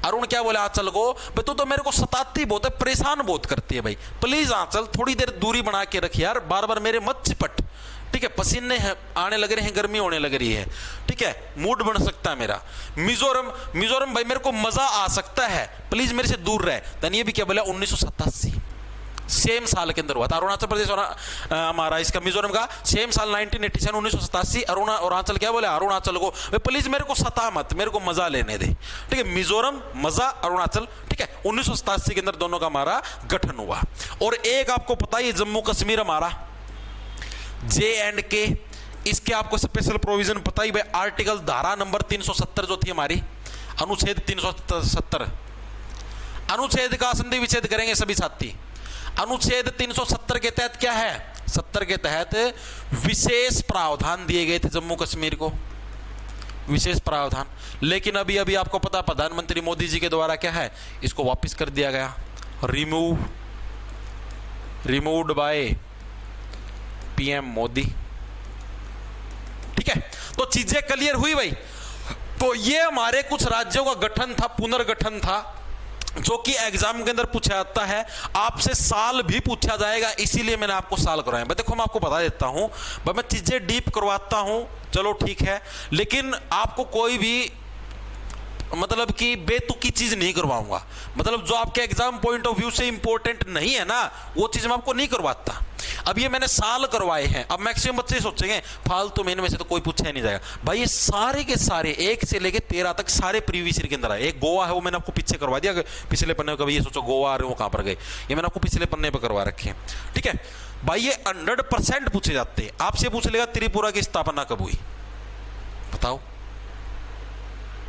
अरुण क्या बोले आंचल को? भाई तू तो मेरे को सताती बहुत है, परेशान बहुत करती है भाई, प्लीज आंचल थोड़ी देर दूरी बना के रख यार, बार बार मेरे मत चिपट, ठीक है। पसीने आने लग रहे हैं, गर्मी होने लग रही है, ठीक है, मूड बन सकता है मेरा। मिजोरम भाई मेरे को मजा आ सकता है, प्लीज मेरे से दूर रहे। देन ये भी क्या बोला? 1987 सेम साल के अंदर हुआ था। अरुणाचल प्रदेश और हमारा इसका मिजोरम का सेम साल 1987, 1987। अरुणाचल क्या बोले? अरुणाचल को प्लीज मेरे को सता मत, मेरे को मजा लेने दे, ठीक है। मिजोरम मजा, अरुणाचल, ठीक है। 1987 के अंदर दोनों का हमारा गठन हुआ। और एक आपको पता ही जम्मू कश्मीर हमारा J&K, इसके आपको स्पेशल प्रोविजन पता ही भाई, आर्टिकल धारा नंबर 370 जो थी हमारी, अनुच्छेद 370, अनुच्छेद का संधि विच्छेद करेंगे सभी साथी। अनुच्छेद 370 के तहत क्या है? 70 के तहत विशेष प्रावधान दिए गए थे जम्मू कश्मीर को, विशेष प्रावधान। लेकिन अभी अभी आपको पता, प्रधानमंत्री मोदी जी के द्वारा क्या है, इसको वापस कर दिया गया, रिमूव्ड बाय पीएम मोदी, ठीक है। तो चीजें क्लियर हुई भाई। तो ये हमारे कुछ राज्यों का गठन था, पुनर्गठन था, जो कि एग्जाम के अंदर पूछा जाता है। आपसे साल भी पूछा जाएगा, इसीलिए मैंने आपको साल करवाया। मैं देखो मैं आपको बता देता हूं, मैं चीजें डीप करवाता हूं, चलो ठीक है, लेकिन आपको कोई भी मतलब कि बेतुकी चीज नहीं करवाऊंगा, मतलब जो आपके एग्जाम पॉइंट ऑफ व्यू से इंपॉर्टेंट नहीं है ना वो चीज मैं आपको नहीं करवाता। अब ये मैंने साल करवाए हैं, अब मैक्सिमम बच्चे सोचेंगे फालतू में इनमें से तो कोई पूछा नहीं जाएगा। भाई ये सारे के सारे 1 से लेके 13 तक सारे प्रीवियस ईयर के अंदर आए। एक गोवा है वो मैंने आपको पीछे करवा दिया, पिछले पन्ने कभी ये सोचो गोवा आ रहे हो कहां पर गए, ये मैंने आपको पिछले पन्ने पर करवा रखे हैं। ठीक है भाई, ये 100% पूछे जाते हैं। आपसे पूछ लेगा त्रिपुरा की स्थापना कब हुई, बताओ,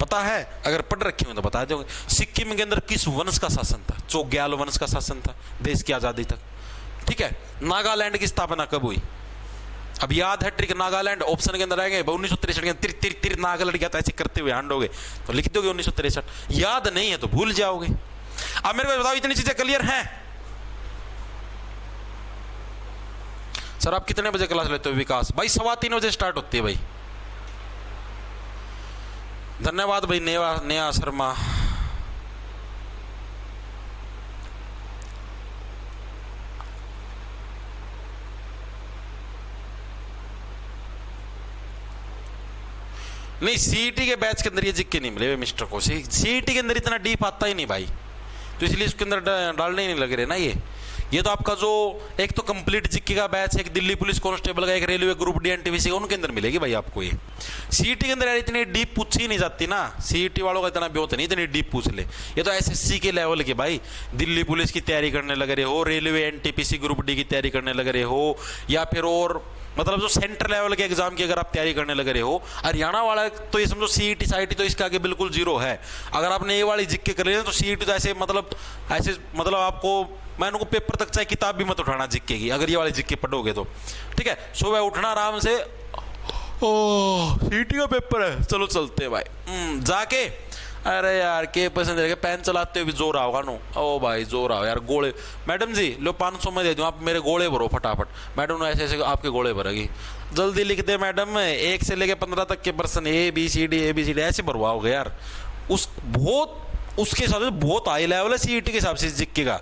पता है? अगर पढ़ रखे हो तो बता दोगे। सिक्किम के अंदर किस वंश का शासन था? चोग्याल वंश का शासन था देश की आजादी तक। ठीक है, नागालैंड की स्थापना कब हुई? अब याद है ट्रिक, नागालैंड ऑप्शन के अंदर आएंगे 1963 के तिर तिर तिर नागालैंड क्या था, ऐसे करते हुए हांडोगे तो लिख दोगे 1963। याद नहीं है तो भूल जाओगे। अब मेरे को बताओ इतनी चीजें क्लियर हैं? सर आप कितने बजे क्लास लेते हो विकास? भाई 3:15 बजे स्टार्ट होती है भाई। धन्यवाद भाई नेहा शर्मा। नहीं सीईटी के बैच के अंदर ये जिक्के नहीं मिले मिस्टर को, सीईटी के अंदर इतना डीप आता ही नहीं भाई, तो इसलिए इसके अंदर डालने ही नहीं लग रहे ना। ये तो आपका जो एक तो कंप्लीट जिक्के का बैच है, एक दिल्ली पुलिस कांस्टेबल का, एक रेलवे ग्रुप डी एनटीपीसी का, उनके अंदर मिलेगी भाई आपको। ये सीईटी के अंदर यार इतनी डीप पूछी नहीं जाती ना, सीईटी वालों का इतना ब्योत नहीं इतनी डीप पूछ ले। ये तो एसएससी के लेवल के भाई, दिल्ली पुलिस की तैयारी करने लग रहे हो, रेलवे एनटीपीसी ग्रुप डी की तैयारी करने लग रहे हो, या फिर और मतलब जो सेंटर लेवल के एग्जाम की अगर आप तैयारी करने लग रहे हो। हरियाणा वाला तो ये समझो सीईटी साईटी तो इसके आगे बिल्कुल जीरो है। अगर आपने ये वाली जिक्के कर लिया तो सीईटी तो ऐसे मतलब आपको मैं उनको पेपर तक चाहे किताब भी मत उठाना जिक्के की, अगर ये वाले जिक्के पढ़ोगे तो। ठीक है, सुबह उठना आराम से, ओह सीईटी का पेपर है चलो चलते हैं भाई, जाके अरे यार के पसंद है पेन चलाते हुए भी जोर आओगा नो, ओ भाई जोर आओ यार, गोले मैडम जी लो 500 में दे दूं, आप मेरे गोले भरो फटाफट। मैडम ऐसे ऐसे आपके गोले भरेगी, जल्दी लिख दे मैडम, 1 से लेके 15 तक के पर्सन ABCD ऐसे भरवाओगे यार। उसके हिसाब से बहुत हाई लेवल है सीईटी के हिसाब से जिक्के का,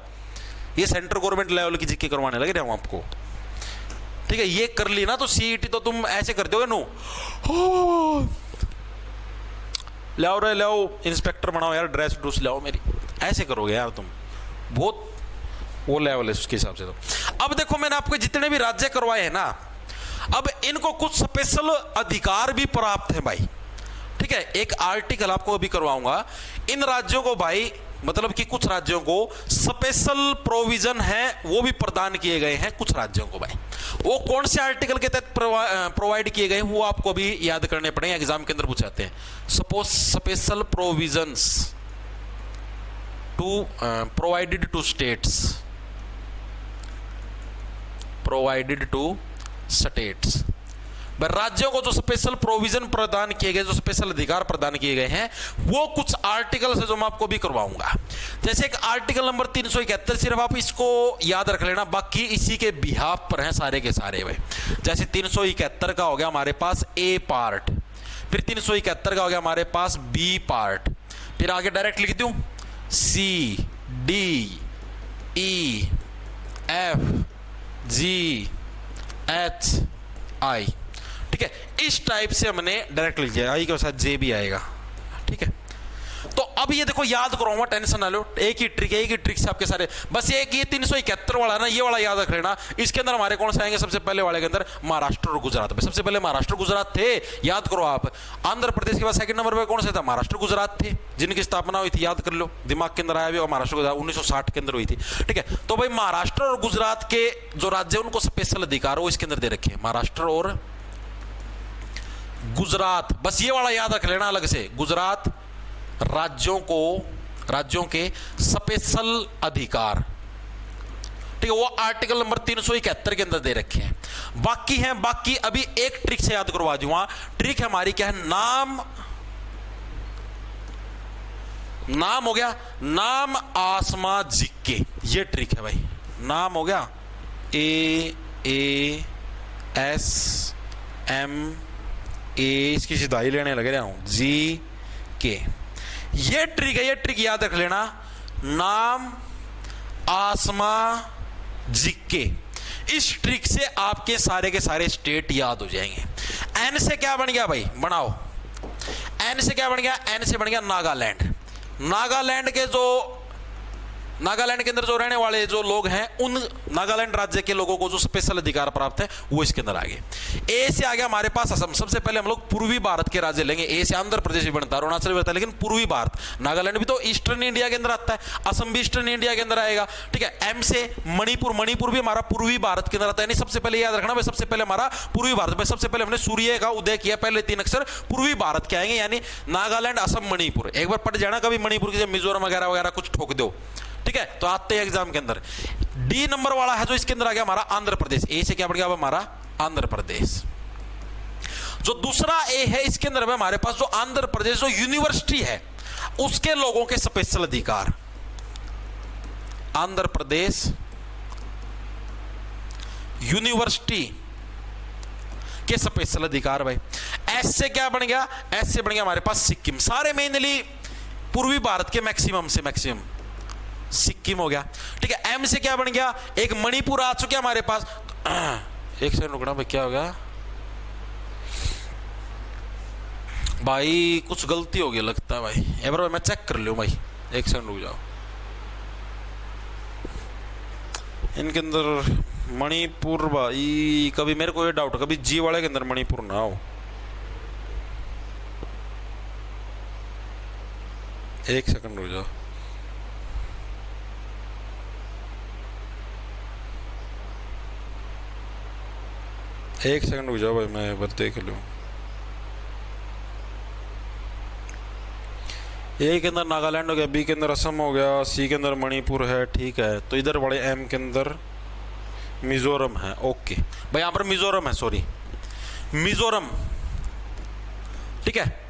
ये सेंट्रल गवर्नमेंट लेवल की जिक्के करवाने लगे रहे हूं आपको। ठीक है, ये कर ली ना तो सीईटी तो तुम ऐसे कर दोगे नो, लाओ रे लाओ इंस्पेक्टर बनाओ यार, ड्रेस ड्रूस लाओ मेरी, ऐसे करोगे यार तुम, बहुत वो लेवल है उसके हिसाब से। तो अब देखो मैंने आपको जितने भी राज्य करवाए हैं ना, अब इनको कुछ स्पेशल अधिकार भी प्राप्त है भाई। ठीक है, एक आर्टिकल आपको अभी करवाऊंगा, इन राज्यों को भाई मतलब कि कुछ राज्यों को स्पेशल प्रोविजन है वो भी प्रदान किए गए हैं कुछ राज्यों को भाई। वो कौन से आर्टिकल के तहत प्रोवाइड किए गए वो आपको भी याद करने पड़ेंगे, एग्जाम के अंदर पूछाते हैं। Suppose special provisions to provided to states, राज्यों को जो स्पेशल प्रोविजन प्रदान किए गए, जो स्पेशल अधिकार प्रदान किए गए हैं, वो कुछ आर्टिकल से जो मैं आपको भी करवाऊंगा। जैसे एक आर्टिकल नंबर 371, सिर्फ आप इसको याद रख लेना, बाकी इसी के बिहाफ पर हैं सारे के सारे भाई। जैसे 371 का हो गया हमारे पास ए पार्ट, फिर 371 का हो गया हमारे पास बी पार्ट, फिर आगे डायरेक्ट लिख दूं C D E F G H I। ठीक है, इस टाइप से हमने डायरेक्ट लिख दिया, आई के साथ जे भी आएगा। ठीक है, तो अब ये देखो याद करूंगा, टेंशन ना लो, एक ही ट्रिक से आपके सारे, बस एक ये 371 वाला ना, ये वाला याद रख लेना। इसके अंदर हमारे कौन से आएंगे? सबसे पहले वाले के अंदर महाराष्ट्र और गुजरात। सबसे पहले महाराष्ट्र गुजरात थे, याद करो आप। आंध्र प्रदेश के बाद सेकंड नंबर पर कौन सा था? महाराष्ट्र गुजरात थे, जिनकी स्थापना हुई थी, याद कर लो, दिमाग के अंदर आया भी, महाराष्ट्र गुजरात 1960 के अंदर हुई थी। ठीक है, तो भाई महाराष्ट्र और गुजरात के जो राज्य है उनको स्पेशल अधिकार वो इसके अंदर दे रखे, महाराष्ट्र और गुजरात। बस ये वाला याद रख लेना अलग से, गुजरात राज्यों के स्पेशल अधिकार। ठीक है, वो आर्टिकल नंबर 371 के अंदर दे रखे हैं। बाकी अभी एक ट्रिक से याद करवा दूंगा। ट्रिक हमारी क्या है? नाम हो गया, नाम आसमा जिक्के, ये ट्रिक है भाई। नाम हो गया AASMA, इसकी सिधाई लेने लगे रहा हूं, GK, ये ट्रिक है, ये ट्रिक याद रख लेना। नाम आसमा जिक्के, इस ट्रिक से आपके सारे के सारे स्टेट याद हो जाएंगे। एन से क्या बन गया भाई? बनाओ, एन से क्या बन गया, एन से बन गया नागालैंड। नागालैंड के अंदर जो रहने वाले जो लोग हैं, उन नागालैंड राज्य के लोगों को जो स्पेशल अधिकार प्राप्त है वो इसके अंदर आ गए। ए से आ गया हमारे पास असम। सबसे पहले हम लोग पूर्वी भारत के राज्य लेंगे। ए से आंध्र प्रदेश भी बनता है, अरुणाचल भी बनता है, लेकिन पूर्वी भारत, नागालैंड भी तो ईस्टर्न इंडिया के अंदर आता है, असम भी ईस्टर्न इंडिया के अंदर आएगा। ठीक है, एम से मणिपुर, मणिपुर भी हमारा पूर्वी भारत के अंदर आता है। यानी सबसे पहले याद रखना भाई, सबसे पहले हमारा पूर्वी भारत में, सबसे पहले हमने सूर्य का उदय किया, पहले 3 अक्षर पूर्वी भारत के आएंगे, यानी नागालैंड, असम, मणिपुर। एक बार पढ़ जाना कभी मणिपुर की, मिजोरम वगैरह वगैरह कुछ ठोक दो। ठीक है, तो आते हैं एग्जाम के अंदर। डी नंबर वाला है जो इसके अंदर आ गया हमारा आंध्र प्रदेश। ए से क्या बढ़ गया हमारा आंध्र प्रदेश। जो दूसरा ए है इसके अंदर में हमारे पास जो आंध्र प्रदेश जो यूनिवर्सिटी है उसके लोगों के स्पेशल अधिकार। आंध्र प्रदेश यूनिवर्सिटी के स्पेशल अधिकार भाई। एस से क्या बन गया, एस से बन गया हमारे पास सिक्किम। सारे मेनली पूर्वी भारत के मैक्सिमम से मैक्सिमम सिक्किम हो गया। ठीक है, एम से क्या बन गया, एक मणिपुर आ चुका हमारे पास। एक सेकंड रुकना भाई, क्या हो गया भाई, कुछ गलती हो गई लगता है भाई। एक बार मैं चेक कर लूं भाई, एक सेकंड रुक जाओ। इनके अंदर मणिपुर भाई, कभी मेरे को ये डाउट, कभी जी वाले के अंदर मणिपुर ना हो। एक सेकंड रुक जाओ। एक सेकंड रुक जाओ भाई, मैं एक बार देख लूँ। ए के अंदर नागालैंड हो गया, बी के अंदर असम हो गया, सी के अंदर मणिपुर है। ठीक है, तो इधर बड़े एम के अंदर मिजोरम है। ओके भाई, यहाँ पर मिजोरम है, सॉरी मिजोरम। ठीक है,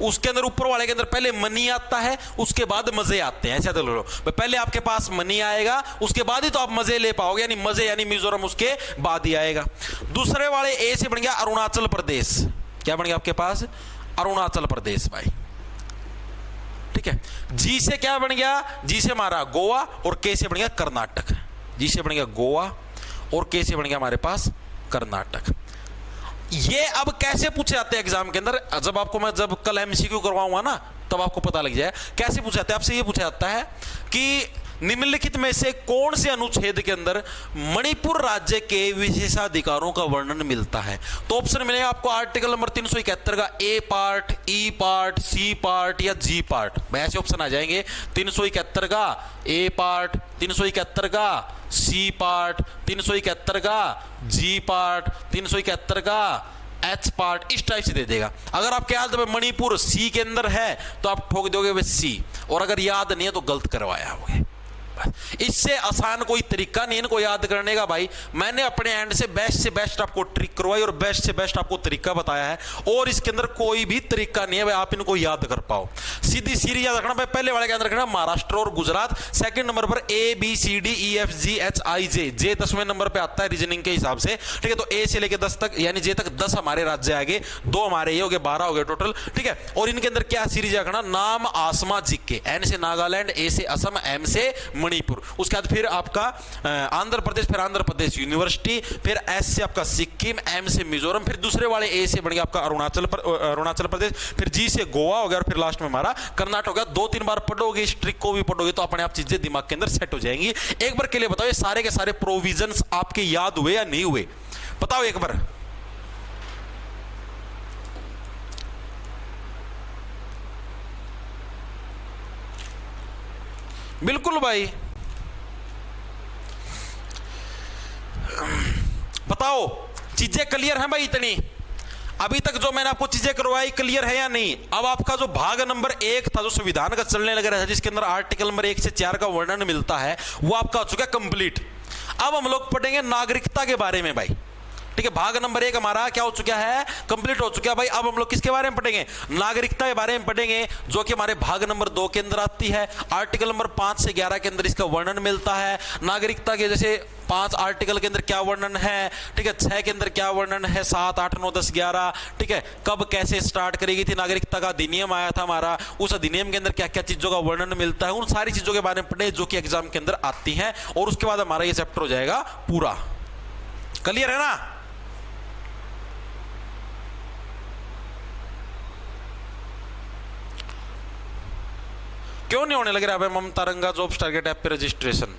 उसके अंदर ऊपर वाले के अंदर पहले मनी आता है, उसके बाद मजे आते हैं। ऐसा तो लो, पहले आपके पास मनी आएगा, उसके बाद ही तो आप मजे ले पाओगे, यानी मजे यानी मिजोरम उसके बाद ही आएगा। दूसरे वाले ए से बन गया अरुणाचल प्रदेश। क्या बन गया आपके पास, अरुणाचल प्रदेश भाई। ठीक है, जी से क्या बन गया, जी से हमारा गोवा, और के से बन गया कर्नाटक। जी से बन गया गोवा और के से बन गया हमारे पास कर्नाटक। ये अब कैसे पूछे जाते हैं एग्जाम के अंदर, जब आपको मैं जब कल एमसीक्यू करवाऊंगा ना तब आपको पता लग जाए कैसे पूछा जाता है। आपसे ये पूछा जाता है कि निम्नलिखित में से कौन से अनुच्छेद के अंदर मणिपुर राज्य के विशेषाधिकारों का वर्णन मिलता है। तो ऑप्शन मिलेगा आपको आर्टिकल नंबर 371 का ए पार्ट, ई पार्ट, सी पार्ट या जी पार्ट। ऐसे ऑप्शन आ जाएंगे, 371 का ए पार्ट, 371 का सी पार्ट, 371 का जी पार्ट, 371 का एच पार्ट, इस टाइप से दे देगा। अगर आपके याद में मणिपुर सी के अंदर है तो आप ठोक दोगे वे सी, और अगर याद नहीं है तो गलत करवाया होगा। इससे आसान कोई तरीका नहीं इनको याद करने का भाई। मैंने अपने एंड से बेस्ट आपको ट्रिक करवाई और बेस्ट से बेस्ट आपको तरीका बताया है, और इसके अंदर कोई भी तरीका नहीं है भाई आप इनको याद कर पाओ। सीधी सीरी याद रखना भाई। पहले वाले के अंदर रखना महाराष्ट्र और गुजरात, सेकंड नंबर पर A B C D E F G H I J, J 10वें नंबर पे आता है रीजनिंग के हिसाब से। ठीक है, तो ए से लेके 10 तक यानी जे तक 10 हमारे राज्य आगे, 2 हमारे ये हो गए, 12 हो गए टोटल। ठीक है, और इनके अंदर क्या सीरीज रखना, नाम आसमा जिक्के। एन से नागालैंड, ए से असम, एम से मणिपुर। उसके बाद फिर आपका आंध्र प्रदेश, फिर आंध्र प्रदेश यूनिवर्सिटी, फिर एस से आपका सिक्किम, एम से मिजोरम, फिर दूसरे वाले ए से बन गया आपका अरुणाचल प्रदेश, फिर जी से गोवा हो गया, और फिर लास्ट में हमारा कर्नाटक हो गया। 2-3 बार पढ़ोगे, इस ट्रिक को भी पढ़ोगे तो अपने आप चीजें दिमाग के अंदर सेट हो जाएंगी। एक बार के लिए बताओ, ये सारे के सारे प्रोविजंस आपके याद हुए या नहीं हुए, बताओ एक बार। बिल्कुल भाई, बताओ चीजें क्लियर हैं भाई इतनी? अभी तक जो मैंने आपको चीजें करवाई क्लियर है या नहीं? अब आपका जो भाग नंबर 1 था जो संविधान का चलने लग रहा है, जिसके अंदर आर्टिकल नंबर 1 से 4 का वर्णन मिलता है, वो आपका हो चुका है कंप्लीट। अब हम लोग पढ़ेंगे नागरिकता के बारे में भाई। ठीक है, भाग नंबर 1 हमारा क्या हो चुका है, कंप्लीट हो चुका है भाई। अब हम लोग किसके बारे में पढ़ेंगे, नागरिकता के बारे में पढ़ेंगे, जो कि हमारे भाग नंबर 2 के अंदर आती है। आर्टिकल नंबर 5 से 11 के अंदर इसका वर्णन मिलता है। नागरिकता के जैसे 5 आर्टिकल के अंदर क्या वर्णन है, ठीक है, 6 के अंदर क्या वर्णन है, 7, 8, 9, 10, 11, ठीक है, कब कैसे स्टार्ट करेगी थी नागरिकता का अधिनियम आया था हमारा, उस अधिनियम के अंदर क्या क्या चीजों का वर्णन मिलता है, उन सारी चीजों के बारे में पढ़े जो कि एग्जाम के अंदर आती हैं। और उसके बाद हमारा ये चैप्टर हो जाएगा पूरा। क्लियर है ना? क्यों नहीं होने लग रहा है ममता रंगा जॉब्स टारगेट ऐप पे रजिस्ट्रेशन?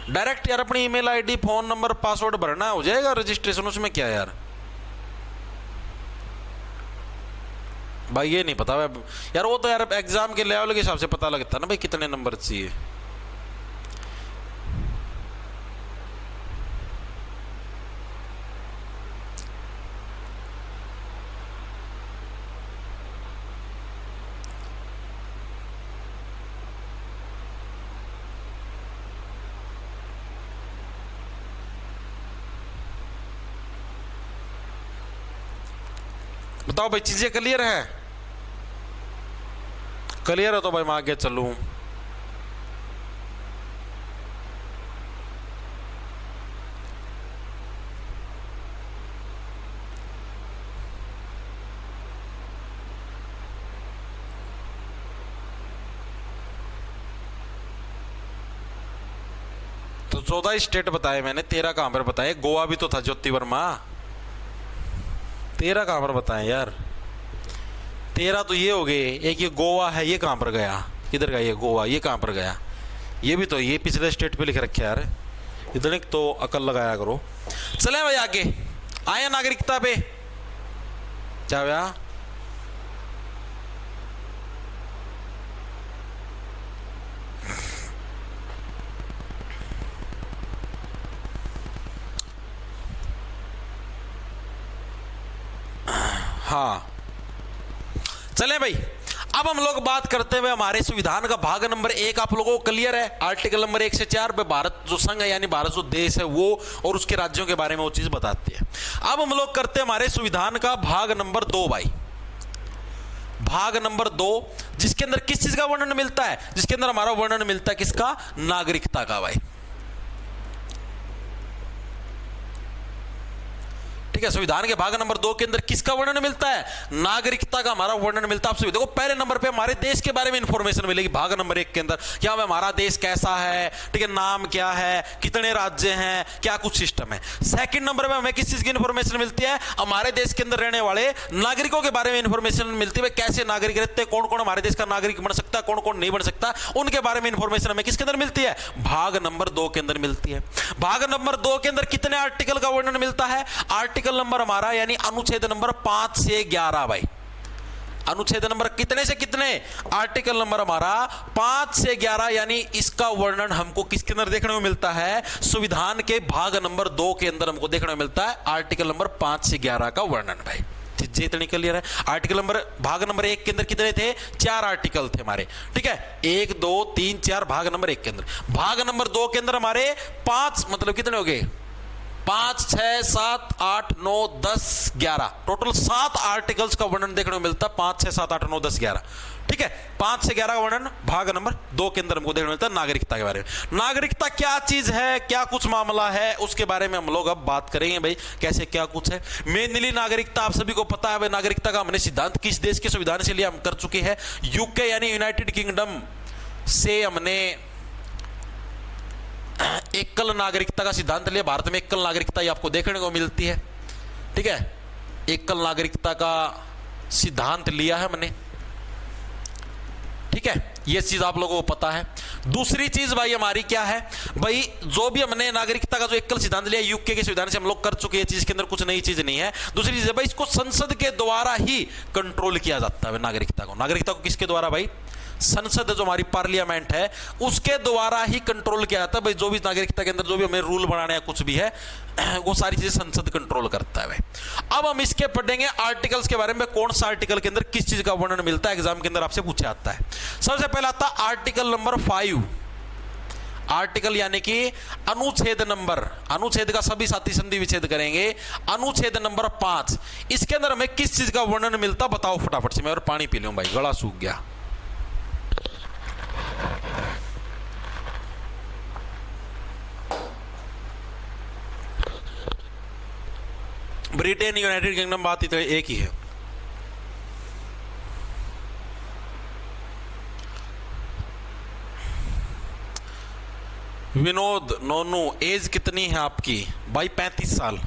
डायरेक्ट यार अपनी email ID, phone number, password भरना, हो जाएगा रजिस्ट्रेशन, उसमें क्या यार भाई। ये नहीं पता यार, वो तो यार एग्जाम के लेवल के हिसाब से पता लगता है ना भाई कितने नंबर चाहिए। बताओ भाई, चीजें क्लियर हैं? क्लियर है तो भाई मैं आगे चलूं। तो 14 स्टेट बताए मैंने, 13 कहां पर बताए? गोवा भी तो था ज्योति वर्मा। 13 कहां पर बताए यार? 13 तो ये हो गए। एक ये गोवा है, ये कहां पर गया? किधर गया ये गोवा? ये कहां पर गया? ये भी तो, ये पिछले स्टेट पे लिख रखे यार। इतने तो अकल लगाया करो। चले भाई आगे आया नागरिकता पे। क्या भैया? हाँ चले भाई, अब हम लोग बात करते हुए हमारे संविधान का भाग नंबर 1 आप लोगों को क्लियर है? आर्टिकल नंबर 1 से 4 पे भारत जो संघ है यानी भारत जो देश है वो और उसके राज्यों के बारे में वो चीज बताती है। अब हम लोग करते हैं हमारे संविधान का भाग नंबर 2 भाई। भाग नंबर 2 जिसके अंदर किस चीज का वर्णन मिलता है? जिसके अंदर हमारा वर्णन मिलता है किसका? नागरिकता का भाई। ठीक है, संविधान के भाग नंबर 2 के अंदर किसका वर्णन मिलता है? नागरिकता का हमारा वर्णन मिलता है। आप सभी देखो पहले नंबर पे हमारे देश के बारे में इंफॉर्मेशन मिलेगी भाग नंबर 1 के अंदर। क्या हमारा देश कैसा है, ठीक है, नाम क्या है, कितने राज्य हैं, क्या कुछ सिस्टम है। सेकंड नंबर पे हमें किस चीज की इंफॉर्मेशन मिलती है? हमारे देश के अंदर रहने वाले नागरिकों के बारे में इंफॉर्मेशन मिलती है। कैसे नागरिक रहते हैं, कौन कौन हमारे देश का नागरिक बन सकता है, कौन कौन नहीं बन सकता, उनके बारे में इंफॉर्मेशन हमें किसके अंदर मिलती है? भाग नंबर 2 के अंदर मिलती है। भाग नंबर 2 के अंदर कितने आर्टिकल का वर्णन मिलता है? आर्टिकल नंबर हमारा यानी अनुच्छेद नंबर 5 से 11 भाई। अनुच्छेद नंबर कितने से कितने? आर्टिकल नंबर हमारा 5 से 11 यानी इसका वर्णन हमको किसके अंदर देखने को मिलता है? संविधान के भाग नंबर 2 के अंदर हमको देखने को मिलता है आर्टिकल नंबर 5 से 11 का वर्णन भाई। जितनी क्लियर है? आर्टिकल नंबर भाग नंबर 1 के अंदर कितने थे? 4 आर्टिकल थे हमारे। ठीक है, 1 2 3 4 भाग नंबर 1 के अंदर। भाग नंबर 2 के अंदर हमारे 5 मतलब कितने हो गए? 5 6 7 8 9 10 11 टोटल 7 आर्टिकल्स का वर्णन देखने को मिलता है। 5 6 7 8 9 10 11। ठीक है, 5 से 11 का वर्णन भाग नंबर 2 के अंदर हमको देखने को मिलता है नागरिकता के बारे में। नागरिकता क्या चीज है, क्या कुछ मामला है, उसके बारे में हम लोग अब बात करेंगे भाई। कैसे क्या कुछ है। मेनली नागरिकता आप सभी को पता है भाई। नागरिकता का हमने सिद्धांत किस देश के संविधान से लिया? हम कर चुके हैं यूके यानी यूनाइटेड किंगडम से हमने एकल नागरिकता का सिद्धांत लिया। भारत में एकल नागरिकता ही आपको देखने को मिलती है। ठीक है, एकल नागरिकता का सिद्धांत लिया है हमने। ठीक है, ये चीज आप लोगों को पता है। दूसरी चीज भाई हमारी क्या है भाई? जो भी हमने नागरिकता का जो एकल सिद्धांत लिया यूके के संविधान से हम लोग कर चुके हैं। चीज के अंदर कुछ नई चीज नहीं है। दूसरी चीज है भाई, इसको संसद के द्वारा ही कंट्रोल किया जाता है नागरिकता को। नागरिकता को किसके द्वारा भाई? संसद जो हमारी पार्लियामेंट है उसके द्वारा ही कंट्रोल किया जाता है भाई। जो भी नागरिकता के अंदर जो भी हमें रूल बनाने या कुछ भी है वो सारी चीजें संसद कंट्रोल करता है भाई। अब हम इसके पढ़ेंगे आर्टिकल्स के बारे में। कौन सा आर्टिकल के अंदर किस चीज का वर्णन मिलता है, एग्जाम के अंदर आपसे पूछा जाता है। सबसे पहला आता है आर्टिकल नंबर 5। आर्टिकल यानी कि अनुच्छेद नंबर, अनुच्छेद का सभी साथी संधि विच्छेद करेंगे। अनुच्छेद नंबर 5, इसके अंदर हमें किस चीज का वर्णन मिलता बताओ फटाफट से। मैं और पानी पी लूं भाई, गला सूख गया। ब्रिटेन यूनाइटेड किंगडम बात ही एक ही है। विनोद नोनू, एज कितनी है आपकी भाई? 35 साल।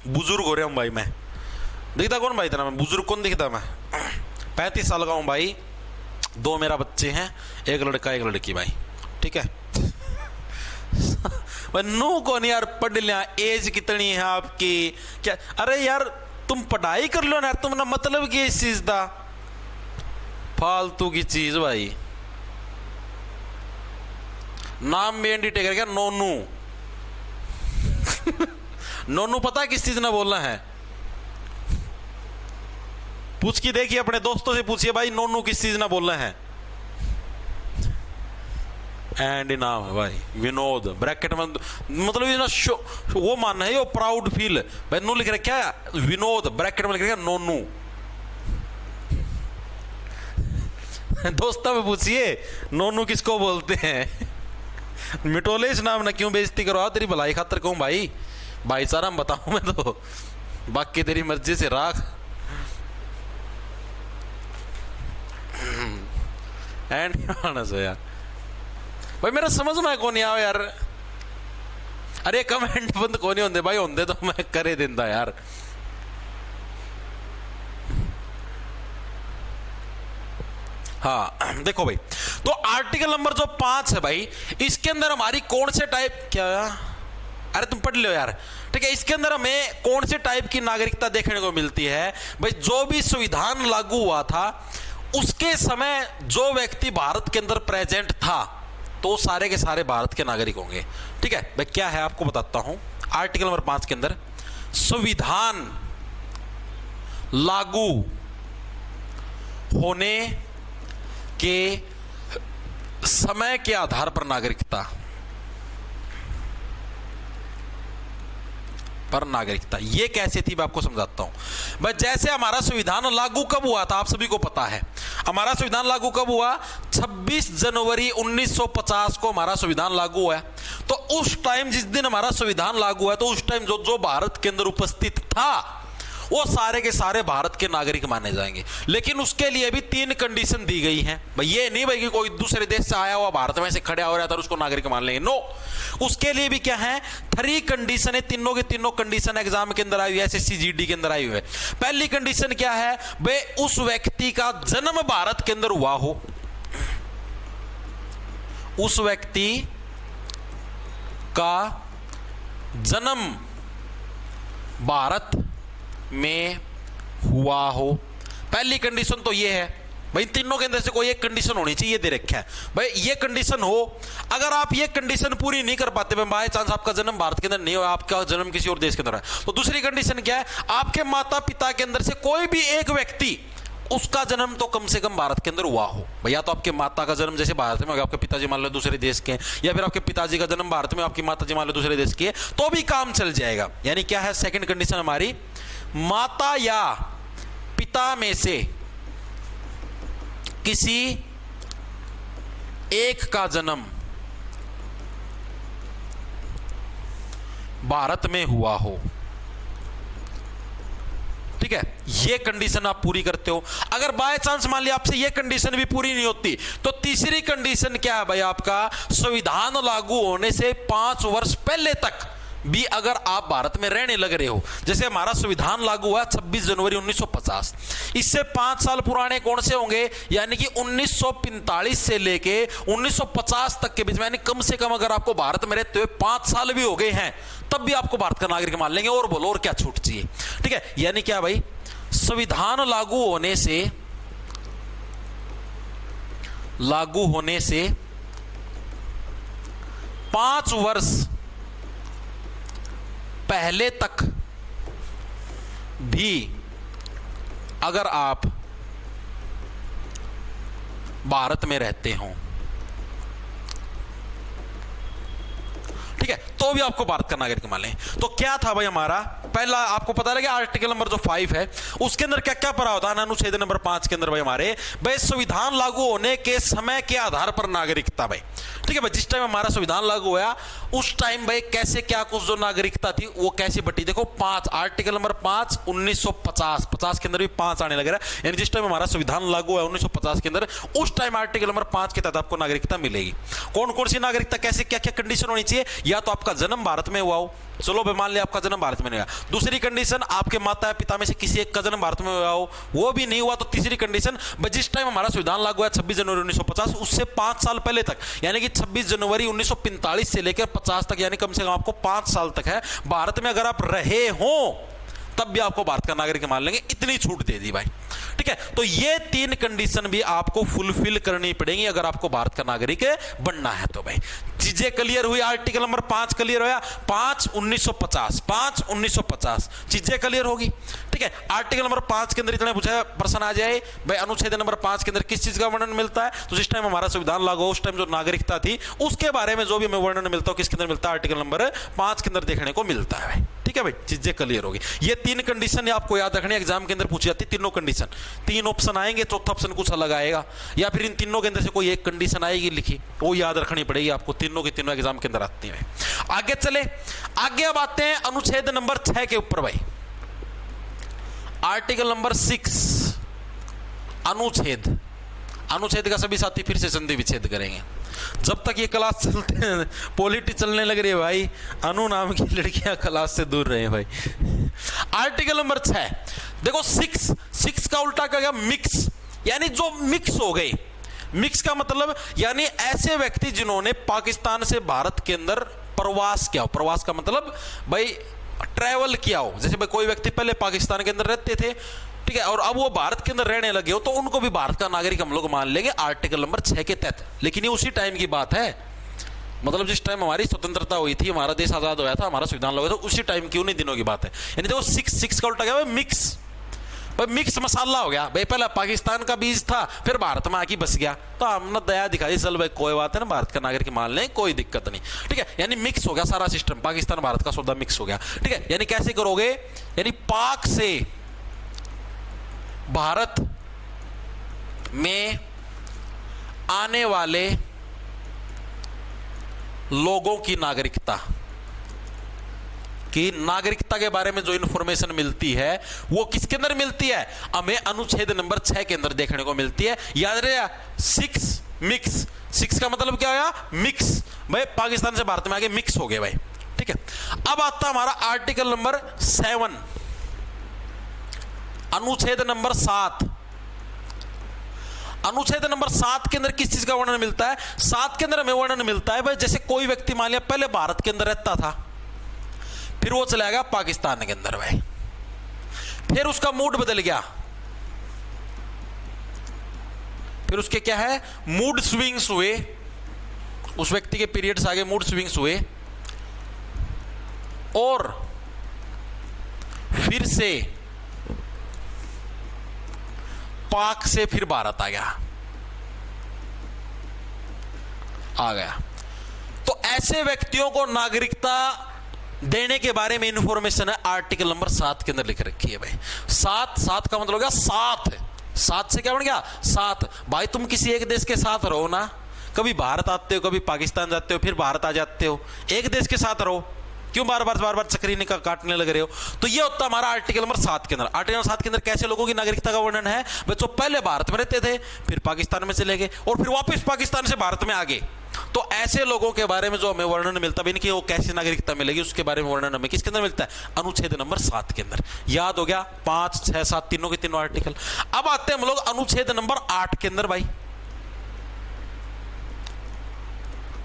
बुजुर्ग हो रहे हूं भाई मैं। दिखता कौन भाई इतना? मैं बुजुर्ग कौन दिखता? मैं 35 साल का हूं भाई। 2 मेरा बच्चे हैं, एक लड़का एक लड़की भाई, ठीक है। नू कौन यार पढ़ लिया, एज कितनी है आपकी, क्या, अरे यार तुम पढ़ाई कर लो ना यार, तुम ना मतलब की इस चीज का, फालतू की चीज भाई। नाम भी एंडी टेकर क्या, नोनू। नोनू पता किस चीज ना बोलना है, पूछ के देखिए अपने दोस्तों से, पूछिए भाई नोनू किस चीज ना बोलना है। एंड नाम है भाई विनोद, ब्रैकेट में मतलब ये ना वो मानना है, वो प्राउड फील भाई। नू लिख रहा क्या, विनोद, ब्रैकेट में लिख रहा नोनू। दोस्तों में पूछिए नोनू किसको बोलते हैं। मिटोले इस नाम ना क्यों बेइज्जती करो, तेरी भलाई खातर कहूं भाई, भाईचारा में बताऊं मैं तो, बाकी तेरी मर्जी से राख। एंड आना सो यार भाई, मेरा समझ में कौन आओ यार। अरे कमेंट बंद कौन होंगे भाई, होंगे तो मैं करे देंदा यार। हाँ देखो भाई, तो आर्टिकल नंबर जो 5 है भाई, इसके अंदर हमारी कौन से टाइप, क्या, अरे तुम पढ़ लो यार, ठीक है। इसके अंदर हमें कौन से टाइप की नागरिकता देखने को मिलती है भाई, जो भी संविधान लागू हुआ था उसके समय जो व्यक्ति भारत के अंदर प्रेजेंट था, तो सारे के सारे भारत के नागरिक होंगे, ठीक है भाई। क्या है आपको बताता हूं, आर्टिकल नंबर 5 के अंदर संविधान लागू होने के समय के आधार पर नागरिकता, ये कैसे थी मैं आपको समझाता हूं भाई। जैसे हमारा संविधान लागू कब हुआ था, आप सभी को पता है। हमारा संविधान लागू कब हुआ, 26 जनवरी 1950 को हमारा संविधान लागू हुआ। तो उस टाइम, जिस दिन हमारा संविधान लागू हुआ, तो उस टाइम जो जो भारत के अंदर उपस्थित था वो सारे के सारे भारत के नागरिक माने जाएंगे। लेकिन उसके लिए भी 3 कंडीशन दी गई हैं भाई। ये नहीं भाई कि कोई दूसरे देश से आया हुआ भारत में से खड़ा हो रहा था उसको नागरिक मान लेंगे, नो। उसके लिए भी क्या है, 3 कंडीशन है, तीनों के तीनों कंडीशन एग्जाम के अंदर आई हुई है, एसएससी जीडी के अंदर आई हुई है। पहली कंडीशन क्या है भाई, उस व्यक्ति का जन्म भारत के अंदर हुआ हो, उस व्यक्ति का जन्म भारत में हुआ हो। पहली कंडीशन तो ये है भाई, तीनों के अंदर से कोई एक कंडीशन होनी चाहिए, दे रखा है भाई, ये कंडीशन हो। अगर आप ये कंडीशन पूरी नहीं कर पाते, बाय चांस आपका जन्म भारत के अंदर नहीं हो, आपका जन्म किसी और देश के अंदर है, तो दूसरी कंडीशन क्या है, आपके माता पिता के अंदर से कोई भी एक व्यक्ति, उसका जन्म तो कम से कम भारत के अंदर हुआ हो भैया। तो आपके माता का जन्म जैसे भारत में, आपके पिताजी मान लो दूसरे देश के, या फिर आपके पिताजी का जन्म भारत में, आपकी माताजी मान लो दूसरे देश की है, तो भी काम चल जाएगा। यानी क्या है, सेकंड कंडीशन हमारी, माता या पिता में से किसी एक का जन्म भारत में हुआ हो, ठीक है। ये कंडीशन आप पूरी करते हो। अगर बाय चांस मान लिया आपसे ये कंडीशन भी पूरी नहीं होती, तो तीसरी कंडीशन क्या है भाई, आपका संविधान लागू होने से 5 वर्ष पहले तक भी अगर आप भारत में रहने लग रहे हो। जैसे हमारा संविधान लागू हुआ 26 जनवरी 1950, इससे 5 साल पुराने कौन से होंगे, यानी कि 1945 से लेके 1950 तक के बीच में, यानी कम से कम अगर आपको भारत में रहते हुए 5 साल भी हो गए हैं, तब भी आपको भारत का नागरिक मान लेंगे। और बोलो और क्या छूट चाहिए, ठीक है। यानी क्या भाई, संविधान लागू होने से 5 वर्ष पहले तक भी अगर आप भारत में रहते हो, ठीक है, तो भी आपको भारत का नागरिक मान लें। तो क्या था भाई हमारा पहला, आपको पता लगे आर्टिकल नंबर जो 5 है उसके अंदर क्या क्या प्रावधान है, अनुच्छेद नंबर 5 के अंदर भाई हमारे भाई संविधान लागू होने के समय के आधार पर नागरिकता भाई। ठीक है भाई। जिस टाइम हमारा संविधान लागू हुआ उस टाइम भाई कैसे क्या कुछ जो नागरिकता थी वो कैसे बटी, देखो 5 आर्टिकल नंबर 5 1950, 50 के अंदर भी 5 आने लग रहा है, यानी जिस टाइम हमारा संविधान लागू हुआ 1950 के अंदर, उस टाइम आर्टिकल नंबर 5 के तहत आपको नागरिकता मिलेगी। कौन कौन सी नागरिकता, कैसे क्या क्या कंडीशन होनी चाहिए, या तो आपका जन्म भारत में हुआ हो, चलो भाई मान लिया आपका जन्म भारत में नहीं हुआ, दूसरी कंडीशन आपके माता पिता में से किसी एक का जन्म भारत में हुआ हो, वो भी नहीं हुआ, तो तीसरी कंडीशन जिस टाइम हमारा संविधान लागू हुआ 26 जनवरी 1950 उससे 5 साल पहले तक, यानी कि 26 जनवरी 1945 से लेकर 50 तक, यानी कम से कम आपको 5 साल तक है भारत में अगर आप रहे हो तब भी आपको भारत का नागरिक मान लेंगे, इतनी छूट दे दी भाई। ठीक है, तो ये 3 कंडीशन भी आपको फुलफिल करनी पड़ेगी अगर आपको भारत का नागरिक बनना है तो भाई। चीजें क्लियर हुई, आर्टिकल नंबर 5 क्लियर होया, 5 1950 चीजें क्लियर होगी। ठीक है, आर्टिकल नंबर 5 के अंदर इतना पूछा प्रश्न आ जाए भाई अनुच्छेद नंबर 5 के अंदर किस चीज का वर्णन मिलता है, तो जिस टाइम हमारा संविधान लागू हो उस टाइम जो नागरिकता थी उसके बारे में जो भी हमें वर्णन मिलता हो किसके अंदर मिलता है, आर्टिकल नंबर 5 के अंदर देखने को मिलता है भाई। ठीक है भाई, चीजें क्लियर होगी। ये 3 कंडीशन आपको याद रखनी, एग्जाम के अंदर पूछी जाती है तीनों कंडीशन, 3 ऑप्शन आएंगे, चौथा ऑप्शन कुछ अलग आएगा, या फिर इन तीनों के अंदर से कोई एक कंडीशन आएगी लिखी, वो याद रखनी पड़ेगी आपको, तीनों की तीनों एग्जाम के अंदर आती है। आगे चले, आगे अब आते हैं अनुच्छेद नंबर 6 के ऊपर भाई। आर्टिकल नंबर 6 अनुच्छेद, अनुच्छेद का सभी साथी फिर से संधि विच्छेद करेंगे। जब तक ये क्लास चलते हैं पॉलिटी चलने लग रही है भाई, अनु नाम की लड़कियां क्लास से दूर रहे भाई। आर्टिकल नंबर 6 देखो, 6 का उल्टा क्या गया, मिक्स, यानी जो मिक्स हो गए। मिक्स का मतलब यानी ऐसे व्यक्ति जिन्होंने पाकिस्तान से भारत के अंदर प्रवास किया हो, प्रवास का मतलब भाई ट्रैवल किया हो, जैसे भाई कोई व्यक्ति पहले पाकिस्तान के अंदर रहते थे, ठीक है, और अब वो भारत के अंदर रहने लगे हो तो उनको भी भारत का नागरिक हम लोग मान लेंगे आर्टिकल नंबर 6 के तहत। लेकिन ये उसी टाइम की बात है, मतलब जिस टाइम हमारी स्वतंत्रता हुई थी, हमारा देश आजाद हुआ था, हमारा संविधान लगा था, उसी टाइम की उन्हीं दिनों की बात है। यानी देखो 6 का उल्टा क्या है, मिक्स, भाई मिक्स मसाला हो गया भाई, पहले पाकिस्तान का बीज था फिर भारत में आके बस गया, तो हमने दया दिखाई, चल भाई कोई बात है ना, भारत का नागरिक मान लें, कोई दिक्कत नहीं। ठीक है, यानी मिक्स हो गया सारा सिस्टम, पाकिस्तान भारत का सौदा मिक्स हो गया। ठीक है, यानी कैसे करोगे, यानी पाक से भारत में आने वाले लोगों की नागरिकता के बारे में जो इंफॉर्मेशन मिलती है वो किसके अंदर मिलती है, हमें अनुच्छेद नंबर 6 के अंदर देखने को मिलती है। याद रहे 6 मिक्स, 6 का मतलब क्या होगा, मिक्स, भाई पाकिस्तान से भारत में आके मिक्स हो गए भाई। ठीक है, अब आता हमारा आर्टिकल नंबर 7 अनुच्छेद नंबर 7। अनुच्छेद नंबर 7 के अंदर किस चीज का वर्णन मिलता है, 7 के अंदर हमें वर्णन मिलता है भाई, जैसे कोई व्यक्ति मान लिया पहले भारत के अंदर रहता था, फिर वो चला गया पाकिस्तान के अंदर भाई, फिर उसका मूड बदल गया, फिर उसके क्या है, मूड स्विंग्स हुए, उस व्यक्ति के पीरियड्स आगे मूड स्विंग्स हुए, और फिर से पाक से फिर भारत आ गया। तो ऐसे व्यक्तियों को नागरिकता देने के बारे में इंफॉर्मेशन है आर्टिकल नंबर 7 के अंदर लिख रखी है भाई। 7 का मतलब हो गया 7 से क्या बन गया, 7 भाई। तुम किसी एक देश के साथ रहो ना, कभी भारत आते हो, कभी पाकिस्तान जाते हो, फिर भारत आ जाते हो, एक देश के साथ रहो, क्यों बार बार चक्री काटने लग रहे हो। तो ये होता हमारा आर्टिकल नंबर 7 के अंदर। आर्टिकल नंबर 7 के अंदर कैसे लोगों की नागरिकता का वर्णन है, बच्चों पहले भारत में रहते थे, फिर पाकिस्तान में चले गए, और फिर वापस पाकिस्तान से भारत में आ गए। तो ऐसे लोगों के बारे में जो हमें वर्णन मिलता है, इनकी वो कैसी नागरिकता मिलेगी उसके बारे में वर्णन हमें किसके अंदर मिलता है, अनुच्छेद नंबर 7 के अंदर। याद हो गया, 5, 6, 7 तीनों के तीनों आर्टिकल। अब आते हैं हम लोग अनुच्छेद नंबर 8 के अंदर भाई।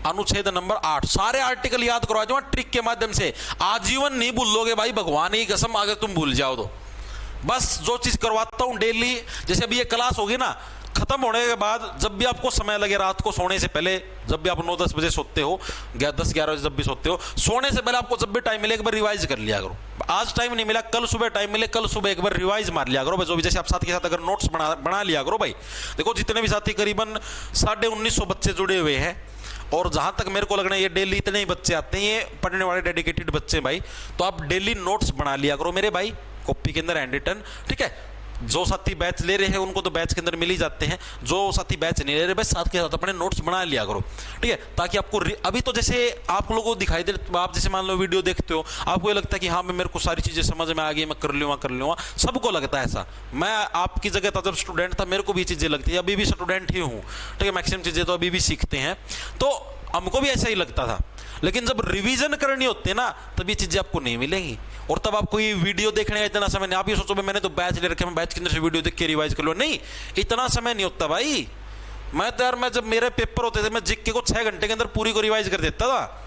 अनुच्छेद नंबर 8, सारे आर्टिकल याद करवा दो ट्रिक के माध्यम से, आजीवन नहीं भूलोगे भाई, भगवान की कसम, अगर तुम भूल जाओ तो। बस जो चीज करवाता हूं डेली, जैसे अभी ये क्लास होगी ना, खत्म होने के बाद जब भी आपको समय लगे, रात को सोने से पहले, जब भी आप 9-10 बजे सोते हो, 10-11 बजे जब भी सोते हो, सोने से पहले आपको जब भी टाइम मिले एक बार रिवाइज कर लिया करो। आज टाइम नहीं मिला, कल सुबह टाइम मिले, कल सुबह एक बार रिवाइज मार लिया करो भाई। जो भी जैसे आप साथ के साथ अगर नोट्स बना लिया करो भाई। देखो जितने भी साथी करीबन 1950 बच्चे जुड़े हुए हैं, और जहां तक मेरे को लग रहा है ये डेली इतने ही बच्चे आते हैं, ये पढ़ने वाले डेडिकेटेड बच्चे भाई। तो आप डेली नोट्स बना लिया करो मेरे भाई, कॉपी के अंदर हैंड रिटन। ठीक है, जो साथी बैच ले रहे हैं उनको तो बैच के अंदर मिल ही जाते हैं, जो साथी बैच नहीं ले रहे बस साथ के साथ अपने नोट्स बना लिया करो, ठीक है, ताकि आपको अभी तो जैसे आप लोगों को दिखाई दे, आप जैसे मान लो वीडियो देखते हो, आपको ये लगता है कि हाँ मेरे को सारी चीजें समझ में आ गई, मैं कर लूँगा, सबको लगता है ऐसा। मैं आपकी जगह था जब स्टूडेंट था, मेरे को भी चीजें लगती है, अभी भी स्टूडेंट ही हूँ, ठीक है, मैक्सिमम चीजें तो अभी भी सीखते हैं, तो हमको भी ऐसा ही लगता था। लेकिन जब रिवीजन करनी होती है ना, तब ये चीजें आपको नहीं मिलेंगी, और तब आपको ये वीडियो देखने का इतना समय नहीं। आप ये सोचो मैंने तो बैच ले रखे, मैं बैच के अंदर से वीडियो देख के रिवाइज कर लो, नहीं, इतना समय नहीं होता भाई। मैं तो यार, मैं जब मेरे पेपर होते थे, मैं जीके को 6 घंटे के अंदर पूरी को रिवाइज कर देता था।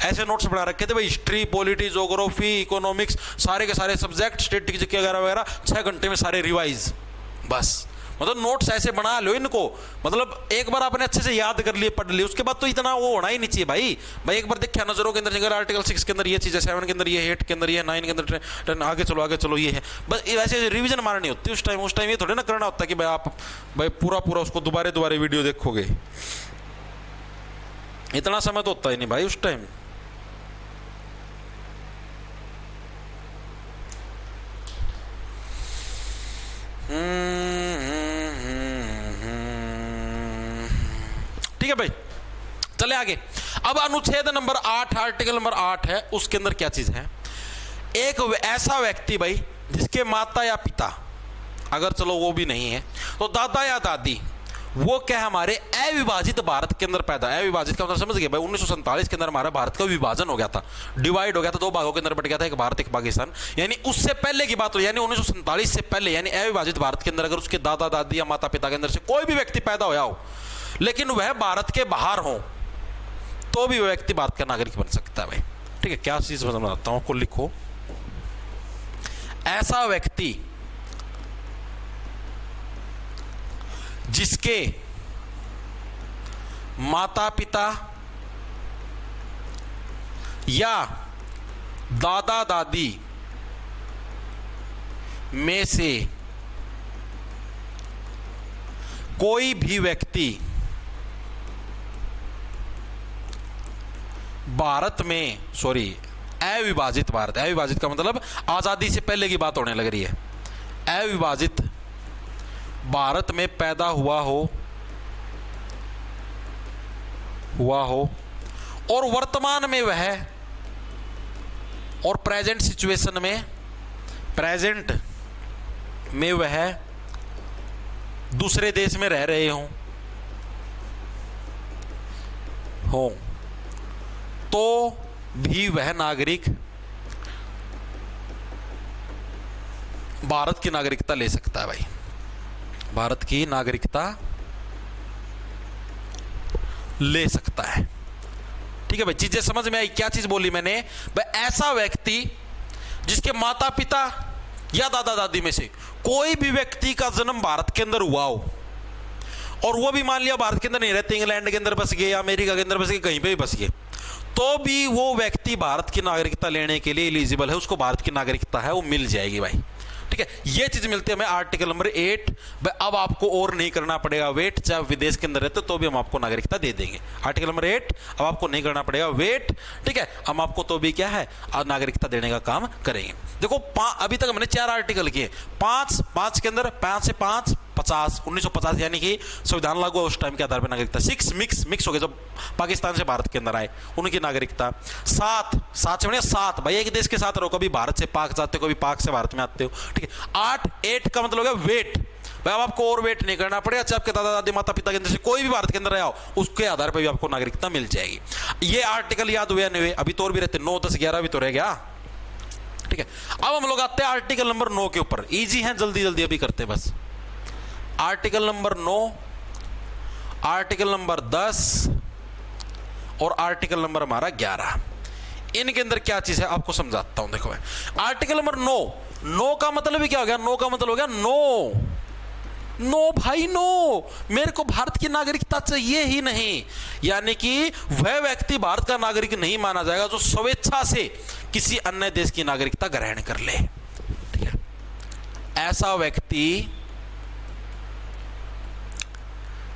ऐसे नोट्स बना रखे थे भाई, हिस्ट्री, पॉलिटी, ज्योग्राफी, इकोनॉमिक्स, सारे के सारे सब्जेक्ट, स्टैटिस्टिक्स जीके वगैरह वगैरह, 6 घंटे में सारे रिवाइज। बस मतलब नोट्स ऐसे बना लो इनको, मतलब एक बार आपने अच्छे से याद कर लिए, पढ़ लिए, उसके बाद तो इतना वो होना ही नहीं चाहिए भाई। एक बार देखा नजरों के अंदर, अगर आर्टिकल 6 के अंदर ये चीज़ है, 7 के अंदर ये, 8 के अंदर ये, 9 के अंदर 10, आगे चलो ये है, बस वैसे रिवीजन मारनी होती है उस टाइम ये थोड़े ना करना होता कि भाई आप भाई पूरा उसको दोबारा वीडियो देखोगे, इतना समय तो होता ही नहीं भाई उस टाइम। ठीक है भाई, चले आगे। अब अनुच्छेद नंबर 8, आर्टिकल नंबर 8 है, उसके अंदर क्या चीज है? एक ऐसा व्यक्ति भाई जिसके माता या पिता, अगर चलो वो भी नहीं है तो दादा या दादी, वो क्या हमारे अविभाजित भारत के अंदर पैदा है। अविभाजित का मतलब समझ गए भाई, 1947 के अंदर हमारा भारत का विभाजन हो गया था, डिवाइड हो गया था, 2 भागों के अंदर बट गया था, एक भारत एक पाकिस्तान। यानी उससे पहले की बात हो, यानी 1947 से पहले, यानी अविभाजित भारत के अंदर अगर उसके दादा दादी या माता पिता के अंदर से कोई भी व्यक्ति पैदा होया हो, लेकिन वह भारत के बाहर हो, तो भी वह व्यक्ति भारत का नागरिक बन सकता है भाई। ठीक है, क्या चीज बताता हूं, आपको लिखो। ऐसा व्यक्ति जिसके माता पिता या दादा दादी में से कोई भी व्यक्ति भारत में, अविभाजित भारत, अविभाजित का मतलब आजादी से पहले की बात होने लग रही है, अविभाजित भारत में पैदा हुआ हो और वर्तमान में वह, और प्रेजेंट सिचुएशन में, प्रेजेंट में वह दूसरे देश में रह रहे हो तो भी वह नागरिक भारत की नागरिकता ले सकता है भाई, भारत की नागरिकता ले सकता है। ठीक है भाई, चीजें समझ में आई? क्या चीज बोली मैंने भाई? ऐसा व्यक्ति जिसके माता पिता या दादा दादी में से कोई भी व्यक्ति का जन्म भारत के अंदर हुआ हो, और वो भी मान लिया भारत के अंदर नहीं रहते, इंग्लैंड के अंदर बस गए या अमेरिका के अंदर बस गए, कहीं पे भी बस गए, तो भी वो व्यक्ति भारत की नागरिकता लेने के लिए एलिजिबल है, उसको भारत की नागरिकता है वो मिल जाएगी भाई। ठीक है, ये चीज मिलती है हमें आर्टिकल नंबर 8। अब आपको और नहीं करना पड़ेगा वेट, चाहे विदेश के अंदर रहते तो भी हम आपको नागरिकता दे देंगे। आर्टिकल नंबर 8, अब आपको नहीं करना पड़ेगा वेट, ठीक है, हम आपको तो भी क्या है नागरिकता देने का काम करेंगे। देखो अभी तक हमने 4 आर्टिकल किए, 5 के अंदर 5 से 5 50, 1950 यानी कि संविधान लागू है उस टाइम के आधार पर नागरिकता। 6 मिक्स हो गए, जब पाकिस्तान से भारत के अंदर आए उनकी नागरिकता। 7 से बने 7 भाई, एक देश के साथ रहो, कभी भारत से पाक जाते हो, कभी पाक से भारत में आते हो। ठीक है, 8 का मतलब है वेट भाई, अब आपको और वेट नहीं करना पड़ेगा, चाहे आपके दादा दादी माता पिता के अंदर से कोई भी भारत के अंदर रहा हो, उसके आधार पर भी आपको नागरिकता मिल जाएगी। ये आर्टिकल याद हुए नहीं हुए? अभी तो और भी रहते, 9, 10, 11 भी तो रह गया। ठीक है, अब हम लोग आते हैं आर्टिकल नंबर 9 के ऊपर। इजी है, जल्दी जल्दी अभी करते हैं बस। आर्टिकल नंबर 9, आर्टिकल नंबर 10 और आर्टिकल नंबर हमारा 11, इनके अंदर क्या चीज है आपको समझाता हूं। देखो भाई, आर्टिकल नंबर 9 का मतलब भी क्या हो गया? 9 का मतलब हो गया नो भाई, नो, मेरे को भारत की नागरिकता चाहिए ही नहीं। यानी कि वह व्यक्ति भारत का नागरिक नहीं माना जाएगा जो स्वेच्छा से किसी अन्य देश की नागरिकता ग्रहण कर ले। ठीक है, ऐसा व्यक्ति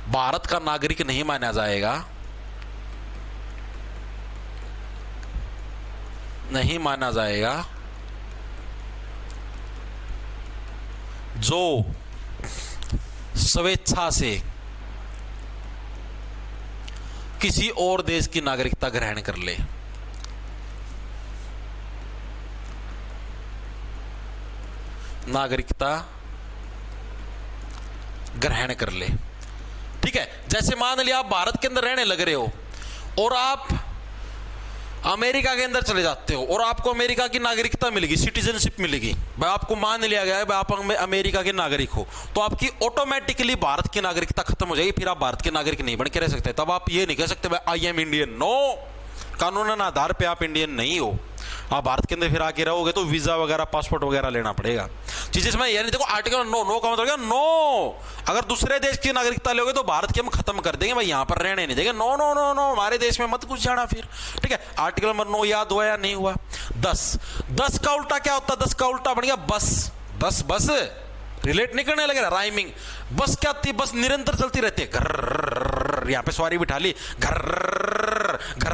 भारत का नागरिक नहीं माना जाएगा, जो स्वेच्छा से किसी और देश की नागरिकता ग्रहण कर ले। नागरिकता ग्रहण कर ले, ठीक है। जैसे मान लिया आप भारत के अंदर रहने लग रहे हो और आप अमेरिका के अंदर चले जाते हो और आपको अमेरिका की नागरिकता मिलेगी, सिटीजनशिप मिलेगी भाई, आपको मान लिया गया है भाई आप अमेरिका के नागरिक हो, तो आपकी ऑटोमेटिकली भारत की नागरिकता खत्म हो जाएगी, फिर आप भारत के नागरिक नहीं बन के रह सकते। तब आप ये नहीं कह सकते भाई आई एम इंडियन, नो, कानूनन आधार पे आप इंडियन नहीं हो। आप भारत के अंदर फिर आके रहोगे तो वीजा वगैरह पासपोर्ट वगैरह लेना पड़ेगा। चीजें समझ, यानी देखो आर्टिकल नो का मतलब क्या, नो, अगर दूसरे देश की नागरिकता लोगे तो भारत की हम खत्म कर देंगे भाई, यहां पर रहने नहीं देंगे, नो नो नो नो, हमारे देश में मत कुछ जाना फिर, ठीक है। आर्टिकल नंबर 9 याद हुआ या नहीं हुआ। 10 का उल्टा क्या होता है, 10 का उल्टा बन गया बस। बस रिलेट नहीं करने लगे, राइमिंग। बस क्या होती है, बस निरंतर चलती रहती है, घर यहां पे सवारी बिठा ली, घर घर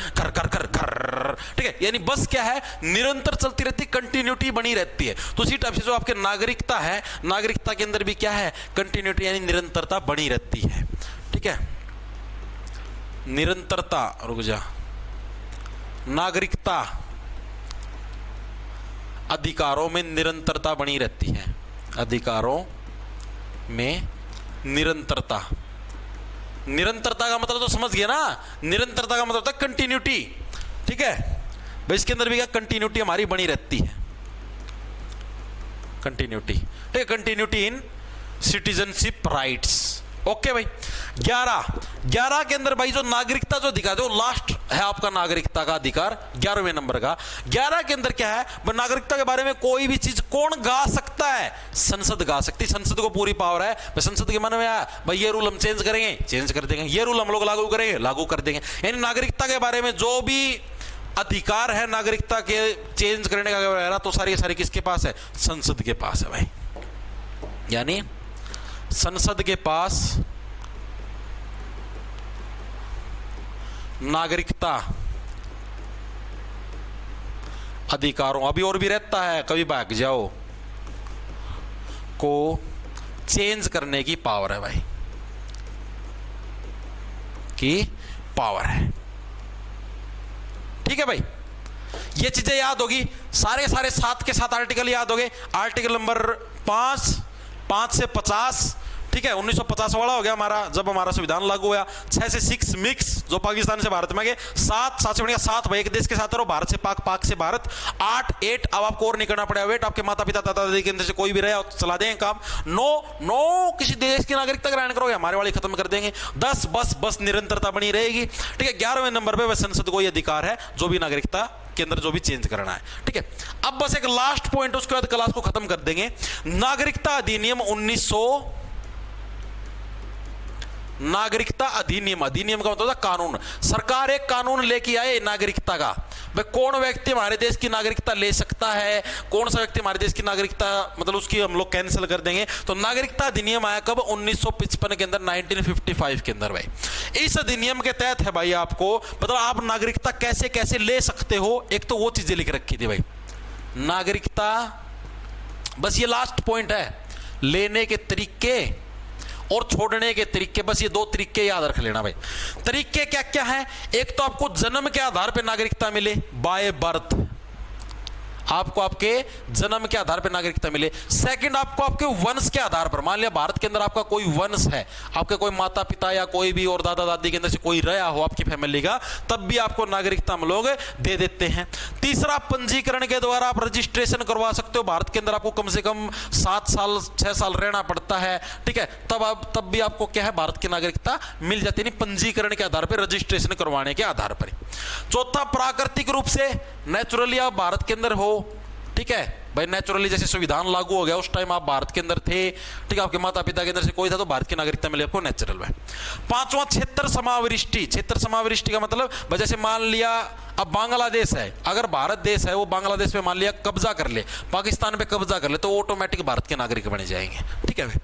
घर घर घर घर, ठीक है। यानी बस क्या है, निरंतर चलती रहती, कंटिन्यूटी बनी रहती है। तो उसी टाइप से जो आपके नागरिकता है, नागरिकता के अंदर भी क्या है, कंटिन्यूटी यानी निरंतरता बनी रहती है, ठीक है। निरंतरता, रुक जा, नागरिकता अधिकारों में निरंतरता बनी रहती है, अधिकारों में निरंतरता। निरंतरता का मतलब तो समझ गया ना, निरंतरता का मतलब होता है कंटिन्यूटी, ठीक है भाई। इसके अंदर भी क्या, कंटिन्यूटी हमारी बनी रहती है, कंटिन्यूटी, ठीक है, continuity in citizenship rights, okay भाई। 11 के अंदर भाई जो नागरिकता जो अधिकार है वो लास्ट है आपका नागरिकता का अधिकार, 11वें नंबर का। 11 के अंदर क्या है, नागरिकता के बारे में कोई भी चीज कौन गा सकता है, संसद गा सकती है, संसद को पूरी पावर है भाई। संसद के मन में आया भाई ये रूल हम चेंज करेंगे, चेंज कर देंगे, ये रूल हम लोग लागू करेंगे, लागू कर देंगे। यानी नागरिकता के बारे में जो भी अधिकार है नागरिकता के चेंज करने का वगैरह, तो सारी किसके पास है, संसद के पास है भाई। यानी संसद के पास नागरिकता अधिकारों, अभी और भी रहता है, कभी भाग जाओ, को चेंज करने की पावर है भाई, की पावर है, ठीक है भाई। ये चीजें याद होगी, सारे 7 के 7 आर्टिकल याद हो गए। आर्टिकल नंबर 5 से 50, ठीक है, 1950 वाला हो गया हमारा, जब हमारा संविधान लागू हुआ। 6 से 6 मिक्स, जो पाकिस्तान से भारत में गए। 7 से बढ़िया 7 भाई, एक देश के साथ रहो, भारत से पाक, पाक से भारत। 8 अब आपको और नहीं करना पड़ेगा वेट, आपके माता पिता दादा दादी के अंदर से कोई भी रहे चला देंगे काम। 9 किसी देश की नागरिकता ग्रहण करोगे, हमारे वाले खत्म कर देंगे। 10 बस निरंतरता बनी रहेगी, ठीक है। 11वें नंबर पे संसद को यह अधिकार है जो भी नागरिकता के अंदर जो भी चेंज करना है, ठीक है। अब बस एक लास्ट पॉइंट, उसके बाद क्लास को खत्म कर देंगे। नागरिकता अधिनियम 1900, नागरिकता अधिनियम, अधिनियम का मतलब कानून। सरकार एक कानून लेके आए नागरिकता का, भाई कौन व्यक्ति हमारे देश की नागरिकता ले सकता है, कौन सा व्यक्ति हमारे देश की नागरिकता मतलब उसकी हम लोग कैंसिल कर देंगे। तो नागरिकता अधिनियम आया कब, 1955 के अंदर, 1955 के अंदर भाई। इस अधिनियम के तहत है भाई आपको मतलब आप नागरिकता कैसे कैसे ले सकते हो, एक तो वो चीजें लिख रखी थी भाई, नागरिकता, बस ये लास्ट पॉइंट है, लेने के तरीके और छोड़ने के तरीके, बस ये 2 तरीके याद रख लेना भाई। तरीके क्या क्या है, एक तो आपको जन्म के आधार पर नागरिकता मिले, बाय बर्थ, आपको आपके जन्म के आधार पर नागरिकता मिले। सेकंड, आपको आपके वंश के आधार पर, मान लिया भारत के अंदर आपका कोई वंश है, आपके कोई माता पिता या कोई भी और दादा दादी के अंदर से कोई रहा हो आपकी फैमिली का, तब भी आपको नागरिकता हम लोग दे देते हैं। तीसरा, पंजीकरण के द्वारा आप रजिस्ट्रेशन करवा सकते हो, भारत के अंदर आपको कम से कम 7 साल 6 साल रहना पड़ता है, ठीक है, तब भी आपको क्या है, भारत की नागरिकता मिल जाती है, पंजीकरण के आधार पर, रजिस्ट्रेशन करवाने के आधार पर। चौथा, प्राकृतिक रूप से, नेचुरली आप भारत के अंदर हो, ठीक है भाई, नेचुरली जैसे संविधान लागू हो गया उस टाइम आप भारत के अंदर थे, ठीक है, आपके माता पिता के अंदर से कोई था तो भारत की नागरिकता मिले आपको, नेचुरल है। 5वां, क्षेत्र समाविष्टि। क्षेत्र समाविष्टि का मतलब जैसे मान लिया अब बांग्लादेश है, अगर भारत देश है वो बांग्लादेश पे मान लिया कब्जा कर ले, पाकिस्तान पे कब्जा कर ले, तो ऑटोमेटिक भारत के नागरिक बने जाएंगे, ठीक है भाई।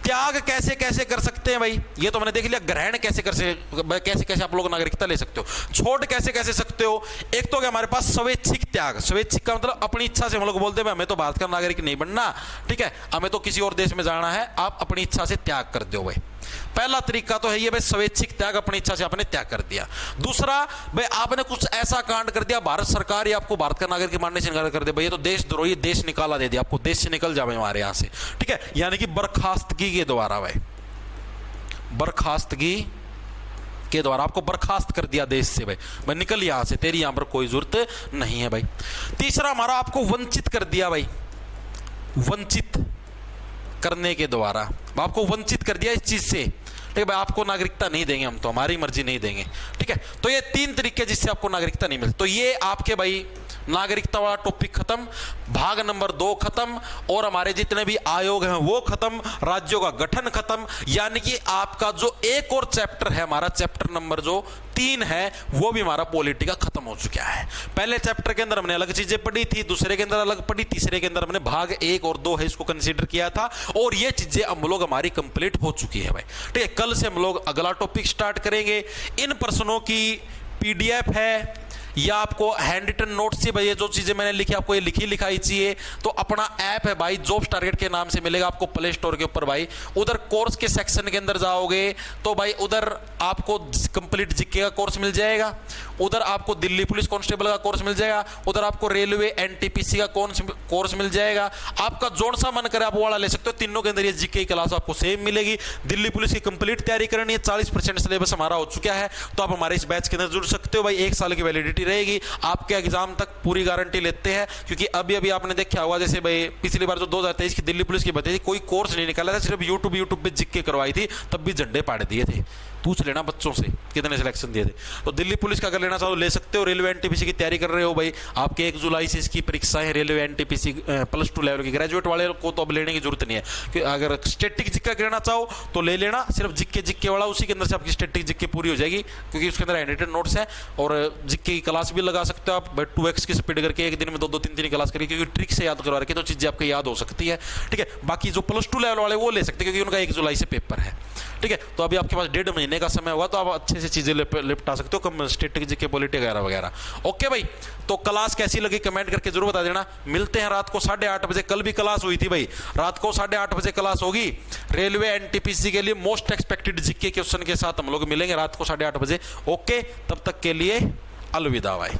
त्याग कैसे कैसे कर सकते हैं भाई, ये तो मैंने देख लिया। ग्रहण कैसे कैसे आप लोग नागरिकता ले सकते हो, छोड़ कैसे कैसे सकते हो। एक तो क्या हमारे पास स्वैच्छिक त्याग, स्वैच्छिक का मतलब अपनी इच्छा से हम लोग बोलते हैं भाई हमें तो भारत का नागरिक नहीं बनना, ठीक है, हमें तो किसी और देश में जाना है, आप अपनी इच्छा से त्याग कर दो भाई। पहला तरीका तो है ये भाई, स्वैच्छिक त्याग, अपनी इच्छा से आपने त्याग कर दिया। दूसरा भाई, आपने कुछ ऐसा कांड कर दिया, भारत सरकार ही आपको भारत का नागरिक मानने से इनकार कर दे, भाई ये तो देशद्रोही, देश निकाला दे दिया आपको, देश से निकल जाए हमारे यहां से, ठीक है, यानी कि बर्खास्तगी के द्वारा भाई, बर्खास्तगी के द्वारा आपको बर्खास्त कर दिया देश से, भाई निकल यहां से, तेरी यहां पर कोई जरूरत नहीं है भाई। तीसरा हमारा, आपको वंचित कर दिया भाई, वंचित करने के द्वारा आपको वंचित कर दिया इस चीज से, ठीक है भाई, आपको नागरिकता नहीं देंगे हम, तो हमारी मर्जी नहीं देंगे, ठीक है। तो ये 3 तरीके जिससे आपको नागरिकता नहीं मिलती। तो ये आपके भाई नागरिकता वाला टॉपिक खत्म, भाग नंबर 2 खत्म, और हमारे जितने भी आयोग हैं वो खत्म, राज्यों का गठन खत्म, यानी कि आपका जो एक और चैप्टर है, हमारा चैप्टर नंबर जो 3 है, वो भी हमारा पॉलिटी का खत्म हो चुका है। पहले चैप्टर के अंदर हमने अलग चीजें पढ़ी थी, दूसरे के अंदर अलग पढ़ी, तीसरे के अंदर हमने भाग 1 और 2 है इसको कंसीडर किया था, और ये चीजें हम लोग हमारी कंप्लीट हो चुकी है भाई, ठीक है। कल से हम लोग अगला टॉपिक स्टार्ट करेंगे। इन प्रश्नों की पीडीएफ है या आपको हैंड रिटन नोट से, भाई ये जो चीजें मैंने लिखी आपको ये लिखी लिखाई चाहिए, तो अपना ऐप है भाई, जॉब्स टारगेट के नाम से मिलेगा आपको प्ले स्टोर के ऊपर भाई। उधर कोर्स के सेक्शन के अंदर जाओगे तो भाई उधर आपको कंप्लीट जीके का कोर्स मिल जाएगा, उधर आपको दिल्ली पुलिस कांस्टेबल का कोर्स मिल जाएगा, उधर आपको रेलवे एनटीपीसी का कोर्स मिल जाएगा। आपका जोन सा मन करे आप वो वाला ले सकते हो, तीनों के अंदर ये जीके की क्लास आपको सेम मिलेगी। दिल्ली पुलिस की कंप्लीट तैयारी करनी है, 40% सिलेबस हमारा हो चुका है, तो आप हमारे इस बैच के अंदर जुड़ सकते हो भाई। 1 साल की वैलिडिटी रहेगी, आपके एग्जाम तक पूरी गारंटी लेते हैं, क्योंकि अभी अभी आपने देखा होगा, जैसे भाई पिछली बार जो 2023 की दिल्ली पुलिस की भर्ती थी, कोई कोर्स नहीं निकाला था, सिर्फ यूट्यूब पे जीके करवाई थी, तब भी झंडे पाड़ दिए थे। पूछ लेना बच्चों से कितने सिलेक्शन दिए थे। तो दिल्ली पुलिस का अगर लेना चाहो ले सकते हो। रेलवे एनटीपीसी की तैयारी कर रहे हो भाई, आपके 1 जुलाई से इसकी परीक्षाएं हैं, रेलवे एनटीपीसी +2 लेवल की। ग्रेजुएट वाले को तो अब लेने की जरूरत नहीं है, कि अगर स्टैटिक जिक्का लेना चाहो तो ले लेना, सिर्फ जिक्के वाला, उसी के अंदर से आपकी स्टैटिक जिक्के पूरी हो जाएगी, क्योंकि उसके अंदर हैंडरिटन नोट्स है, और जिक्के की क्लास भी लगा सकते हो आप भाई, 2x की स्पीड करके एक दिन में 2-2 3-3 क्लास करके, क्योंकि ट्रिक से याद करवा रखी तो चीजें आपको याद हो सकती है, ठीक है। बाकी जो +2 लेवल वाले वो ले सकते हैं, क्योंकि उनका 1 जुलाई से पेपर है, ठीक है। तो अभी आपके पास 1.5 महीने का समय होगा, तो आप अच्छे से चीजें निपटा सकते हो, कम स्टैटिक जीके पॉलिटी वगैरह वगैरह। ओके भाई, तो क्लास कैसी लगी कमेंट करके जरूर बता देना। मिलते हैं रात को 8:30 बजे, कल भी क्लास हुई थी भाई, रात को 8:30 बजे क्लास होगी रेलवे एनटीपीसी के लिए मोस्ट एक्सपेक्टेड जीके क्वेश्चन के साथ हम लोग मिलेंगे रात को 8:30 बजे। ओके, तब तक के लिए अलविदा भाई।